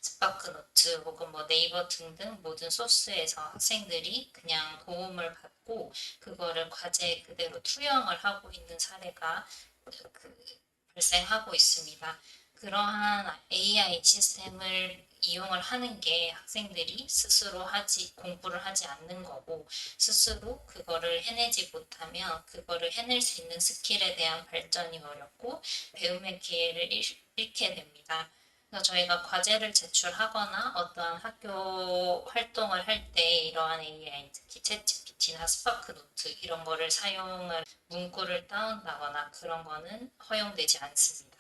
스파크노트 혹은 뭐 네이버 등등 모든 소스에서 학생들이 그냥 도움을 받고 그거를 과제에 그대로 투영을 하고 있는 사례가 발생하고 있습니다. 그러한 AI 시스템을 이용을 하는 게 학생들이 스스로 공부를 하지 않는 거고 스스로 그거를 해내지 못하면 그거를 해낼 수 있는 스킬에 대한 발전이 어렵고 배움의 기회를 잃게 됩니다. 그래서 저희가 과제를 제출하거나 어떠한 학교 활동을 할 때 이러한 AI, 특히 챗GPT나 스파크노트 이런 거를 사용을 문구를 다운다거나 그런 거는 허용되지 않습니다.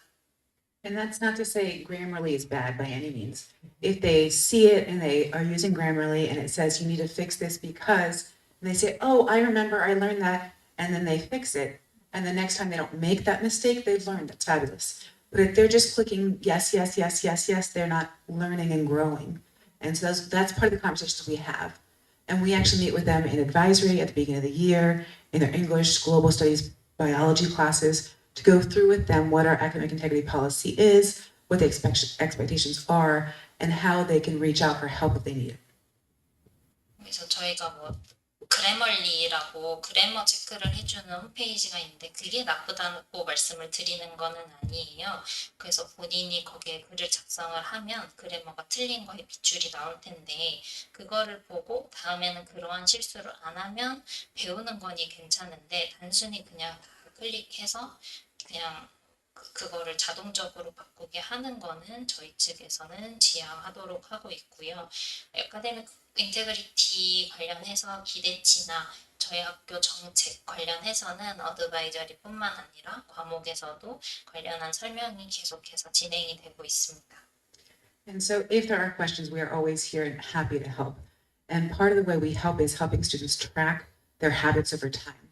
And that's not to say Grammarly is bad by any means. If they see it and they are using Grammarly and it says you need to fix this because, and they say, oh, I remember I learned that, and then they fix it, and the next time they don't make that mistake, they've learned. That's fabulous. But if they're just clicking yes, yes, yes, yes, yes, they're not learning and growing. And so that's part of the conversations we have. And we actually meet with them in advisory at the beginning of the year, in their English, global studies, biology classes, to go through with them what our academic integrity policy is, what the expectations are, and how they can reach out for help if they need it.
그래서 저희가 뭐 그래멀리라고 그래머 체크를 해주는 홈페이지가 있는데 그게 나쁘다고 말씀을 드리는 거는 아니에요. 그래서 본인이 거기에 글을 작성을 하면 그래머가 틀린 거에 빗줄이 나올 텐데 그거를 보고 다음에는 그러한 실수를 안 하면 배우는 거니 괜찮은데 단순히 그냥 다 클릭해서 그냥 그거를 자동적으로 바꾸게 하는 거는 저희 측에서는 지양하도록 하고 있고요. 아카데믹 인테그리티 관련해서 기대치나 저희 학교 정책 관련해서는 어드바이저리뿐만 아니라 과목에서도 관련한 설명이 계속해서 진행이 되고 있습니다.
And so if there are questions, we are always here and happy to help. And part of the way we help is helping students track their habits over time.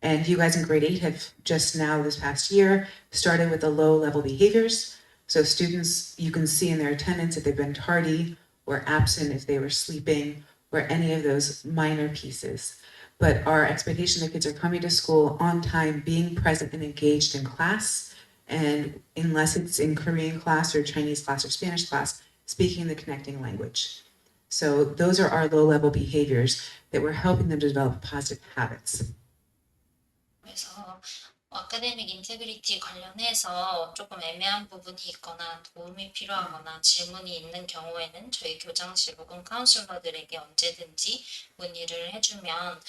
And you guys in grade 8 have just now this past year started with the low level behaviors. So students, you can see in their attendance if they've been tardy or absent, if they were sleeping, or any of those minor pieces. But our expectation that kids are coming to school on time, being present and engaged in class, and unless it's in Korean class or Chinese class or Spanish class, speaking the connecting language. So those are our low level behaviors that we're helping them to develop positive habits.
그래서 아카데믹 인테그리티 관련해서 조금 애매한 부분이 있거나 도움이 필요하거나 질문이 있는 경우에는 저희 교장실 혹은 카운슬러들에게 언제든지 문의를 해주면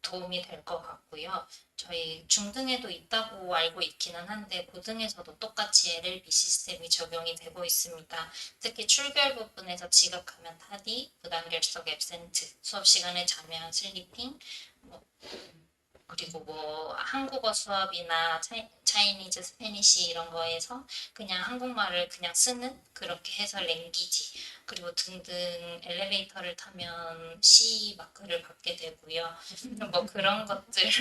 도움이 될 것 같고요. 저희 중등에도 있다고 알고 있기는 한데 고등에서도 똑같이 LLB 시스템이 적용이 되고 있습니다. 특히 출결 부분에서 지각하면 타디, 부단결석 앱센트, 수업 시간에 잠양 슬리핑, 그리고 뭐 한국어 수업이나 차이니즈, 스페니시 이런 거에서 그냥 한국말을 그냥 쓰는 그렇게 해서 랭귀지 그리고 등등 엘리베이터를 타면 C 마크를 받게 되고요. 뭐 그런 것들을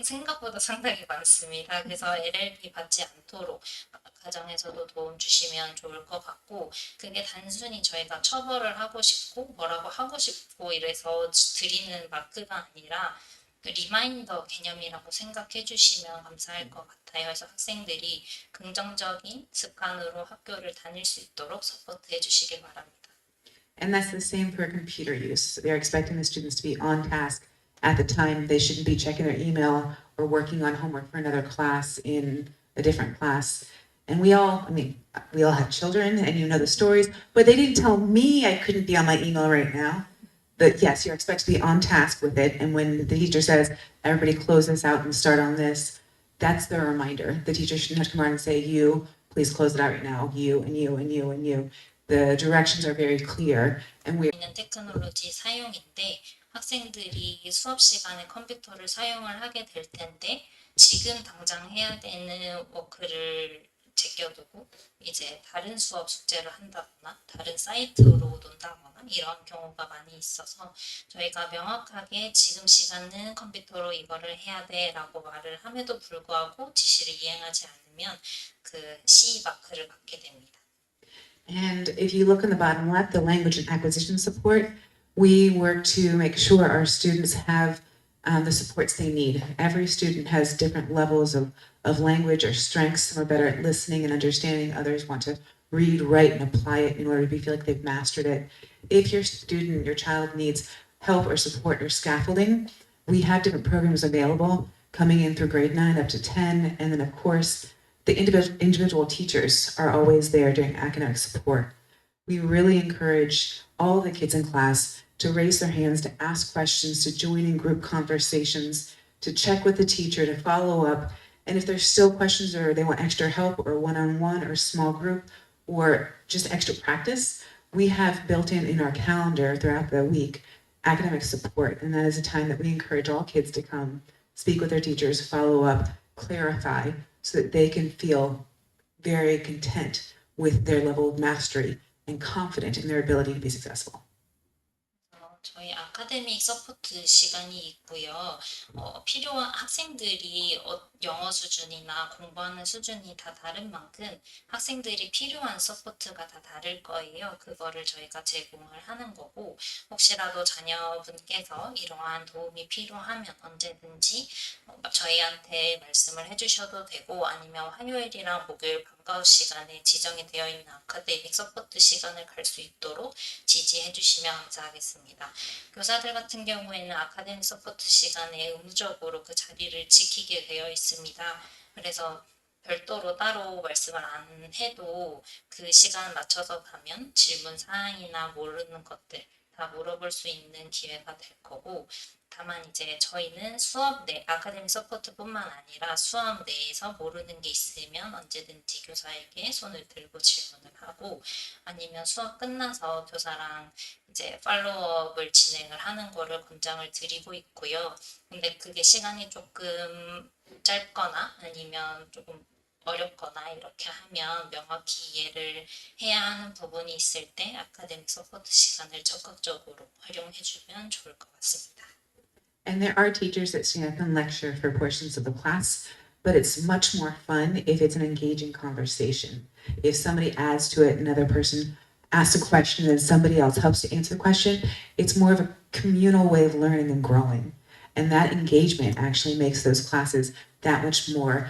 생각보다 상당히 많습니다. 그래서 LLB 받지 않도록 가정에서도 도움 주시면 좋을 것 같고 그게 단순히 저희가 처벌을 하고 싶고 뭐라고 하고 싶고 이래서 드리는 마크가 아니라 그 리마인더 개념이라고 생각해 주시면 감사할 것 같아요. 그래서 학생들이 긍정적인 습관으로 학교를 다닐 수 있도록 서포트해 주시길 바랍니다.
And that's the same for computer use. They're expecting the students to be on task at the time. They shouldn't be checking their email or working on homework for another class in a different class. And we all have children and you know the stories, but they didn't tell me I couldn't be on my email right now. But yes, you're expected to be on task with it. And when the teacher says, everybody close this out and start on this, that's the reminder. The teacher shouldn't have to come around and say, you, please close it out right now. You, and you, and you, and you. The directions are very clear. And we
있는 테크놀로지 사용인데 학생들이 수업 시간에 컴퓨터를 사용을 하게 될 텐데 지금 당장 해야 되는 워크를 제껴두고 이제 다른 수업 숙제를 한다거나 다른 사이트로 논다거나 이런 경우가 많이 있어서 저희가 명확하게 지금 시간은 컴퓨터로 이거를 해야 돼라고 말을 함에도 불구하고 지시를 이행하지 않으면 그 C 마크를 받게 됩니다.
And if you look in the bottom left, the language and acquisition support, we work to make sure our students have the supports they need. Every student has different levels of language or strengths. Some are better at listening and understanding. Others want to read, write, and apply it in order to feel like they've mastered it. If your student, your child needs help or support or scaffolding, we have different programs available coming in through grade 9 up to 10. And then, of course, the individual teachers are always there doing academic support. We really encourage all of the kids in class to raise their hands, to ask questions, to join in group conversations, to check with the teacher, to follow up. And if there's still questions or they want extra help or one-on-one or small group or just extra practice, we have built in our calendar throughout the week academic support. And that is a time that we encourage all kids to come, speak with their teachers, follow up, clarify, so that they can feel very content with their level of mastery and confident in their ability to be successful.
저희 아카데믹 서포트 시간이 있고요. 필요한 학생들이 영어 수준이나 공부하는 수준이 다 다른 만큼 학생들이 필요한 서포트가 다 다를 거예요. 그거를 저희가 제공을 하는 거고 혹시라도 자녀분께서 이러한 도움이 필요하면 언제든지 저희한테 말씀을 해주셔도 되고 아니면 화요일이랑 목요일 방과후 시간에 지정이 되어 있는 아카데믹 서포트 시간을 갈 수 있도록 지지해 주시면 감사하겠습니다. 교사들 같은 경우에는 아카데믹 서포트 시간에 의무적으로 그 자리를 지키게 되어 있습니다. 그래서 별도로 따로 말씀을 안 해도 그 시간 맞춰서 가면 질문 사항이나 모르는 것들 다 물어볼 수 있는 기회가 될 거고 다만 이제 저희는 수업 내 아카데미 서포트뿐만 아니라 수업 내에서 모르는 게 있으면 언제든지 교사에게 손을 들고 질문을 하고 아니면 수업 끝나서 교사랑 이제 팔로우업을 진행을 하는 거를 권장을 드리고 있고요. 근데 그게 시간이 조금 짧거나 아니면 조금 어렵거나 이렇게 하면 명확히 이해를 해야 하는 부분이 있을 때 아카데믹 서포트 시간을 적극적으로 활용해주면 좋을 것 같습니다.
And there are teachers that stand up and lecture for portions of the class, but it's much more fun if it's an engaging conversation. If somebody adds to it, another person asks a question and somebody else helps to answer the question, it's more of a communal way of learning and growing. And that engagement actually makes those classes that much more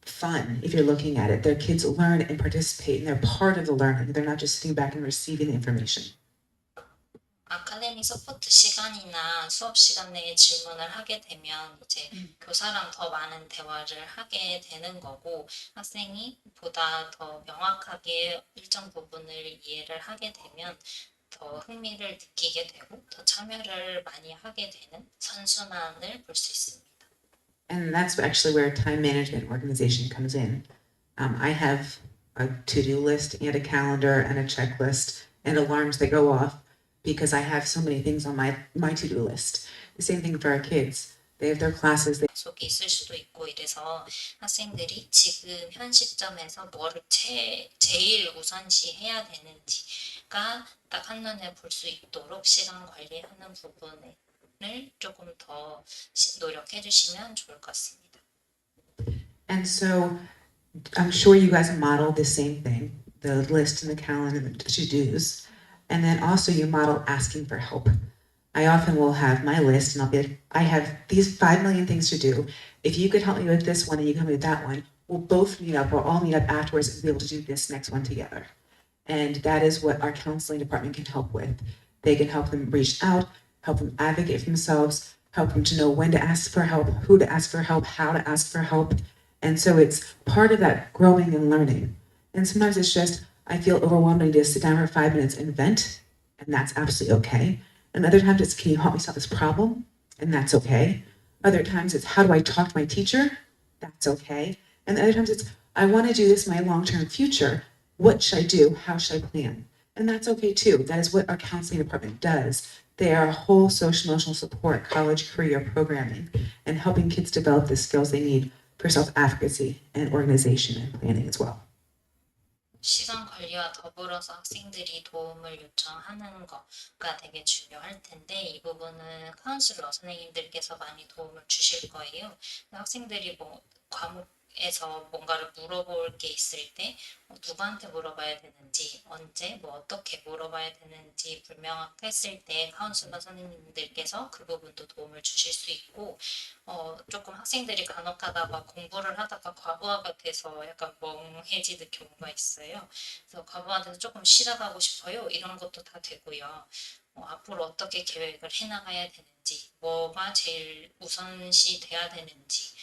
fun if you're looking at it. Their kids learn and participate and they're part of the learning. They're not just sitting back and receiving the information.
아카데미 서포트 시간이나 수업 시간 내에 질문을 하게 되면 이제 교사랑 더 많은 대화를 하게 되는 거고 학생이 보다 더 명확하게 일정 부분을 이해를 하게 되면 더 흥미를 느끼게 되고 더 참여를 많이 하게 되는 선순환을 볼 수 있습니다.
And that's actually where time management organization comes in. I have a to-do list and a calendar and a checklist and alarms that go off because I have so many things on my to-do list. The same thing for our kids. They have their classes.
속이 있을 수도 있고 이래서 학생들이 지금 현 시점에서 뭐를 제일 우선시 해야 되는지가 딱 한눈에 볼 수 있도록 시간 관리하는 부분을 조금 더 노력해 주시면 좋을 것 같습니다.
And so I'm sure you guys model the same thing, the list and the calendar and the to-dos. And then also you model asking for help. I often will have my list and I'll be like, I have these 5 million things to do. If you could help me with this one and you can help me with that one, we'll both meet up, we'll all meet up afterwards and be able to do this next one together. And that is what our counseling department can help with. They can help them reach out, help them advocate for themselves, help them to know when to ask for help, who to ask for help, how to ask for help. And so it's part of that growing and learning. And sometimes it's just, I feel overwhelmed. I need to sit down for 5 minutes and vent, and that's absolutely okay. And other times it's, can you help me solve this problem? And that's okay. Other times it's, how do I talk to my teacher? That's okay. And other times it's, I want to do this in my long-term future. What should I do? How should I plan? And that's okay too. That is what our counseling department does. They are a whole social emotional support, college career programming, and helping kids develop the skills they need for self-advocacy and organization and planning as well.
시간 관리와 더불어서 학생들이 도움을 요청하는 거가 되게 중요할 텐데 이 부분은 카운슬러 선생님들께서 많이 도움을 주실 거예요. 학생들이 뭐 과목에서 뭔가를 물어볼 게 있을 때 누구한테 물어봐야 되는지 언제 뭐 어떻게 물어봐야 되는지 불명확했을 때 카운슬러 선생님들께서 그 부분도 도움을 주실 수 있고 조금 학생들이 간혹 가다가 공부를 하다가 과부하가 돼서 약간 멍해지는 경우가 있어요. 그래서 과부하돼서 조금 쉬다 가고 싶어요. 이런 것도 다 되고요. 앞으로 어떻게 계획을 해나가야 되는지, 뭐가 제일 우선시 돼야 되는지,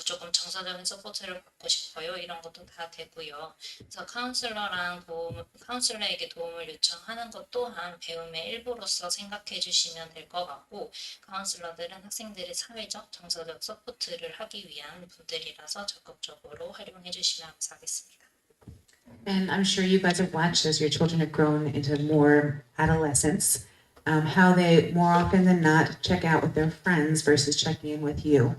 조금 정서적인 서포트를 받고 싶어요. 이런 것도 다 되고요. 그래서 카운슬러에게 도움을 요청하는 것 또한 배움의 일부로서 생각해 주시면 될 것 같고, 카운슬러들은 학생들의 사회적, 정서적 서포트를 하기 위한 분들이라서 적극적으로 활용해 주시면 감사하겠습니다.
And I'm sure you guys have watched as your children have grown into more adolescence, how they more often than not check out with their friends versus checking in with you.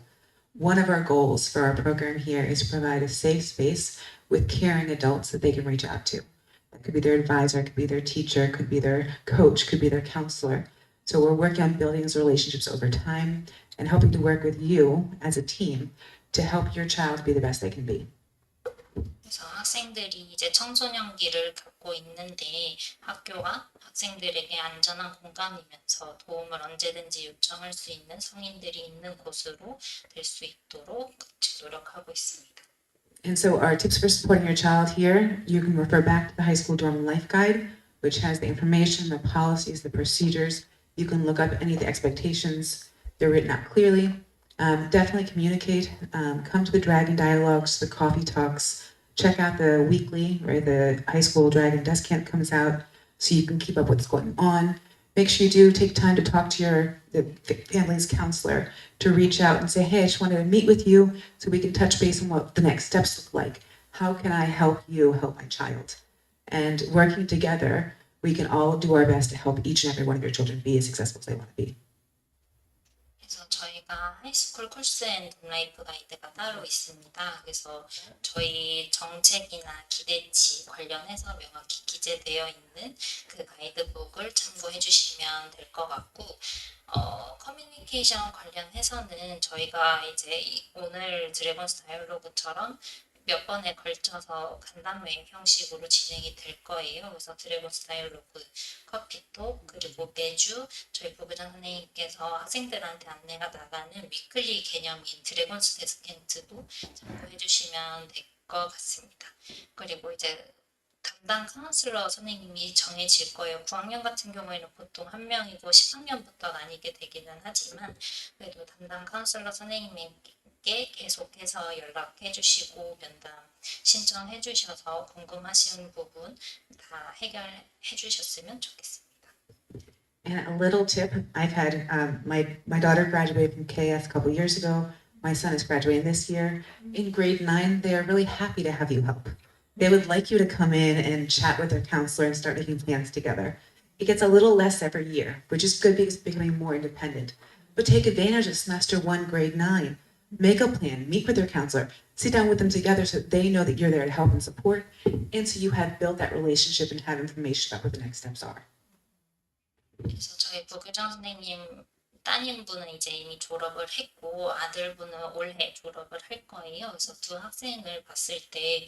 One of our goals for our program here is to provide a safe space with caring adults that they can reach out to. That could be their advisor, it could be their teacher, it could be their coach, could be their counselor. So we're working on building those relationships over time and helping to work with you as a team to help your child be the best they can be.
그래서 학생들이 이제 청소년기를 겪고 있는데 학교가 학생들에게 안전한 공간이면서 도움을 언제든지 요청할 수 있는 성인들이 있는 곳으로 될 수 있도록 같이 노력하고 있습니다.
And so our tips for supporting your child here, you can refer back to the high school dorm life guide, which has the information, the policies, the procedures. You can look up any of the expectations. They're written out clearly. Definitely communicate. Come to the Dragon Dialogues, the coffee talks. Check out the weekly, where the high school Dragon Desk Camp comes out, so you can keep up what's going on. Make sure you do take time to talk to the family's counselor to reach out and say, hey, I just wanted to meet with you so we can touch base on what the next steps look like. How can I help you help my child? And working together, we can all do our best to help each and every one of your children be as successful as they want to be.
그래서 저희가 하이스쿨 콜스 앤 라이프 가이드가 따로 있습니다. 그래서 저희 정책이나 기대치 관련해서 명확히 기재되어 있는 그 가이드북을 참고해 주시면 될 것 같고 커뮤니케이션 관련해서는 저희가 이제 오늘 드래곤스 다이얼로그처럼 몇 번에 걸쳐서 간담회 형식으로 진행이 될 거예요. 그래서 드래곤스 다이얼로그 커피톡 그리고 매주 저희 부부장 선생님께서 학생들한테 안내가 나가는 위클리 개념인 드래곤스 데스켄트도 참고해 주시면 될 것 같습니다. 그리고 이제 담당 카운슬러 선생님이 정해질 거예요. 9학년 같은 경우에는 보통 한 명이고 10학년부터 나뉘게 되기는 하지만 그래도 담당 카운슬러 선생님께 계속해서 연락해 주시고 면담 신청해 주셔서 궁금하신 부분 다 해결해 주셨으면 좋겠습니다.
And a little tip, I've had my daughter graduated from KS a couple years ago. My son is graduating this year. In grade 9, they are really happy to have you help. They would like you to come in and chat with their counselor and start making plans together. It gets a little less every year, which is good because it's becoming more independent. But take advantage of semester 1, grade 9. Make a plan, meet with their counselor, sit down with them together so that they know that you're there to help and support, and so you have built that relationship and have information about what the next steps are.
그래서 저희 부교장 선생님 따님분은 이제 이미 졸업을 했고 아들분은 올해 졸업을 할 거예요. 그래서 두 학생을 봤을 때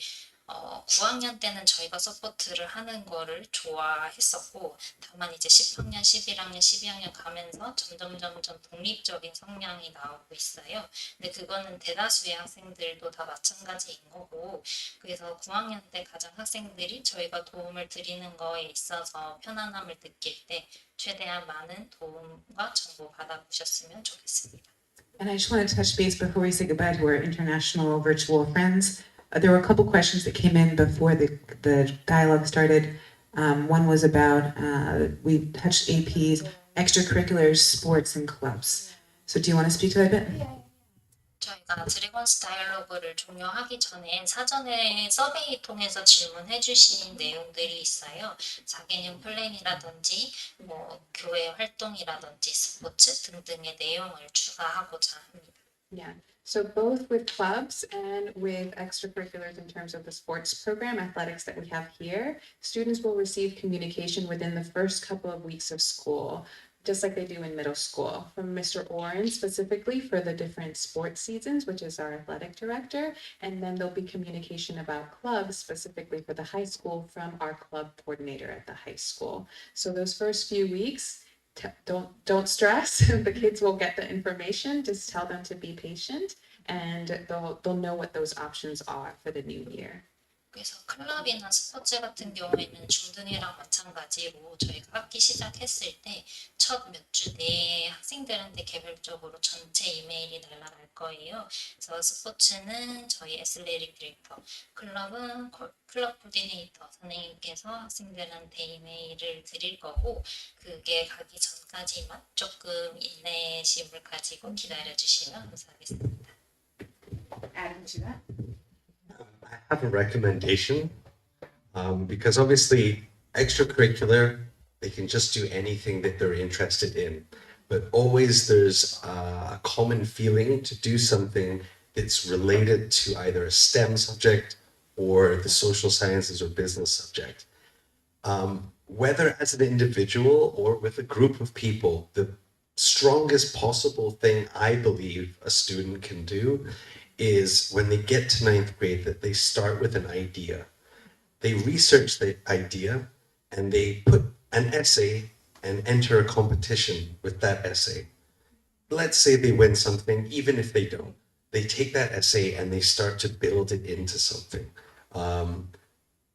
9학년 때는 저희가 서포트를 하는 거를 좋아했었고 다만 이제 10학년, 11학년, 12학년 가면서 점점 독립적인 성향이 나오고 있어요. 근데 그거는 대다수의 학생들도 다 마찬가지인 거고 그래서 9학년 때 가장 학생들이 저희가 도움을 드리는 거에 있어서 편안함을 느낄 때 최대한 많은 도움과 정보 받아보셨으면 좋겠습니다.
And I just want to touch base before we say goodbye to our international virtual friends. There were a couple questions that came in before the dialogue started. One was about, we touched APs, extracurriculars, sports, and clubs. So do you want to speak to that a bit?
저희가 드래곤스 다이얼로그를 종료하기 전에 사전에 서베이 통해서 질문해 주신 내용들이 있어요. 4개년 플랜이라든지 뭐 교회 활동이라든지 스포츠 등등의 내용을 추가하고자 합니다.
Yeah, so both with clubs and with extracurriculars in terms of the sports program, athletics that we have here, students will receive communication within the first couple of weeks of school, just like they do in middle school, from Mr. Oren specifically for the different sports seasons, which is our athletic director. And then there'll be communication about clubs specifically for the high school from our club coordinator at the high school. So those first few weeks, don't stress. The kids will get the information. Just tell them to be patient, and they'll know what those options are for the new year.
그래서 클럽이나 스포츠 같은 경우에는 중등이랑 마찬가지로 저희가 학기 시작했을 때 첫 몇 주 내에 학생들한테 개별적으로 전체 이메일이 날아갈 거예요. 그래서 스포츠는 저희 애슬레틱 디렉터, 클럽은 클럽 코디네이터 선생님께서 학생들한테 이메일을 드릴 거고 그게 가기 전까지만 조금 인내심을 가지고 기다려 주시면 감사하겠습니다.
Adding to that,
I have a recommendation because obviously extracurricular, they can just do anything that they're interested in, but always there's a common feeling to do something that's related to either a STEM subject or the social sciences or business subject. Whether as an individual or with a group of people, the strongest possible thing I believe a student can do is when they get to ninth grade that they start with an idea. They research the idea and they put an essay and enter a competition with that essay. Let's say they win something, even if they don't. They take that essay and they start to build it into something.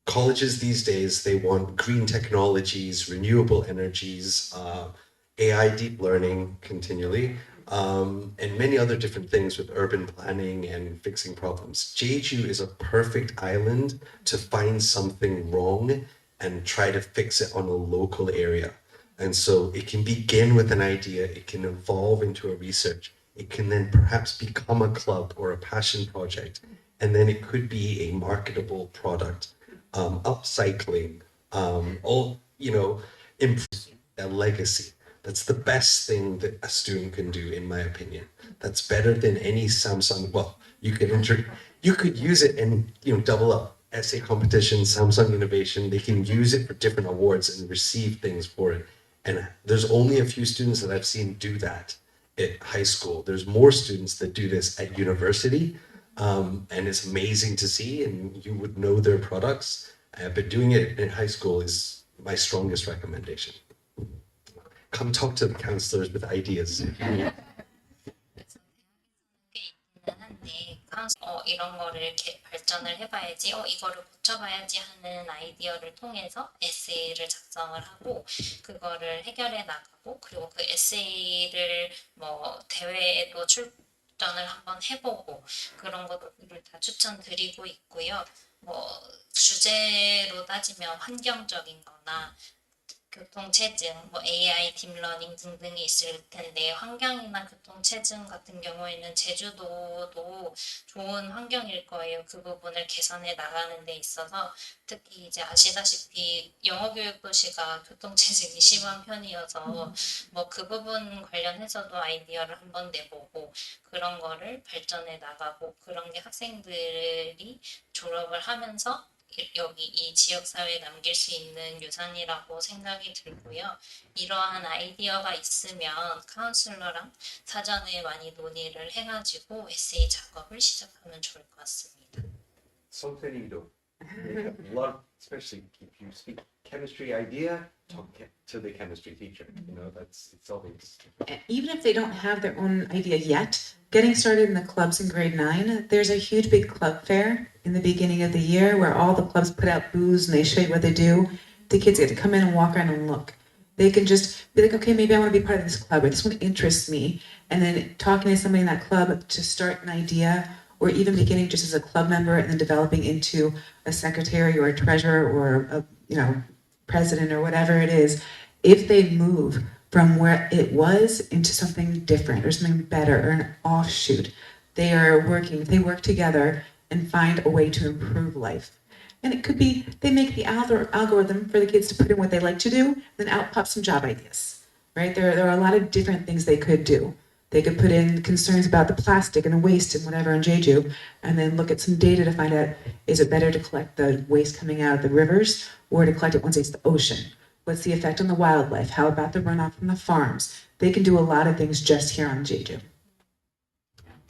Colleges these days, they want green technologies, renewable energies, AI deep learning continually, and many other different things with urban planning and fixing problems. Jeju is a perfect island to find something wrong and try to fix it on a local area. And so it can begin with an idea, it can evolve into a research, it can then perhaps become a club or a passion project, and then it could be a marketable product. Upcycling, all, improve a legacy. That's the best thing that a student can do, in my opinion. That's better than any Samsung. Well, you could use it and double up essay competition, Samsung Innovation. They can use it for different awards and receive things for it. And there's only a few students that I've seen do that at high school. There's more students that do this at university. And it's amazing to see, and you would know their products. But doing it in high school is my strongest recommendation. Come talk to the counselors with ideas.
한데 이런 거를 이렇게 발전을 해봐야지, 이거를 고쳐봐야지 하는 아이디어를 통해서 에세이를 작성을 하고 그거를 해결해 나가고 그리고 그 에세이를 뭐 대회에도 출전을 한번 해보고 그런 것들을 다 추천드리고 있고요. 뭐 주제로 따지면 환경적인 거나 교통체증, 뭐 AI, 딥러닝 등등이 있을 텐데 환경이나 교통체증 같은 경우에는 제주도도 좋은 환경일 거예요. 그 부분을 개선해 나가는 데 있어서 특히 이제 아시다시피 영어교육 도시가 교통체증이 심한 편이어서 뭐 그 부분 관련해서도 아이디어를 한번 내보고 그런 거를 발전해 나가고 그런 게 학생들이 졸업을 하면서 여기 이 지역사회에 남길 수 있는 유산이라고 생각이 들고요. 이러한 아이디어가 있으면 카운슬러랑 사전에 많이 논의를 해가지고 에세이 작업을 시작하면 좋을 것 같습니다.
Something a lot, especially if you speak chemistry idea, talk to the chemistry teacher. It's always.
Even if they don't have their own idea yet, getting started in the clubs in grade 9, there's a huge big club fair in the beginning of the year where all the clubs put out booths and they show you what they do. The kids get to come in and walk around and look. They can just be like, okay, maybe I want to be part of this club or this one interests me. And then talking to somebody in that club to start an idea, or even beginning just as a club member and then developing into a secretary or a treasurer or a president or whatever it is, if they move from where it was into something different or something better or an offshoot, they work together and find a way to improve life. And it could be they make the algorithm for the kids to put in what they like to do, then out pops some job ideas, right? There are a lot of different things they could do They could put in concerns about the plastic and the waste and whatever in Jeju, and then look at some data to find out, is it better to collect the waste coming out of the rivers or to collect it once it's the ocean? What's the effect on the wildlife? How about the runoff from the farms? They can do a lot of things just here on Jeju.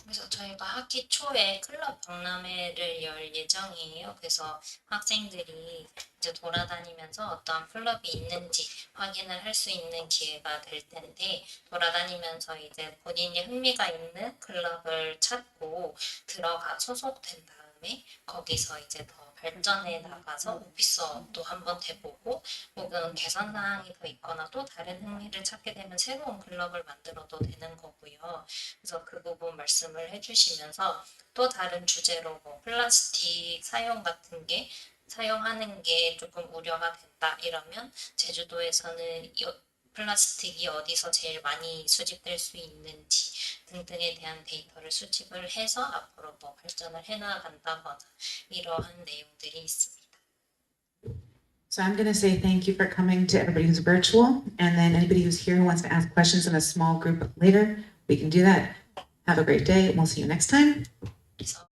그래서 저희가 학기 초에 클럽 박람회를 열 예정이에요. 그래서 학생들이 이제 돌아다니면서 어떤 클럽이 있는지 확인을 할 수 있는 기회가 될 텐데, 돌아다니면서 이제 본인이 흥미가 있는 클럽을 찾고 들어가 소속된 다음에 거기서 이제 더 발전해 나가서 오피서도 한번 돼보고, 혹은 개선 사항이 더 있거나 또 다른 흥미를 찾게 되면 새로운 클럽을 만들어도 되는 거고요. 그래서 그 부분 말씀을 해주시면서 또 다른 주제로 뭐 플라스틱 사용 같은 게 사용하는 게 조금 우려가 된다 이러면 제주도에서는 플라스틱이 어디서 제일 많이 수집될 수 있는지 등등에 대한 데이터를 수집을 해서 앞으로 뭐 발전을 해나간다거나 이러한 내용들이 있습니다.
So I'm going to say thank you for coming to everybody who's virtual, and then anybody who's here who wants to ask questions in a small group later, we can do that. Have a great day, and we'll see you next time.
그래서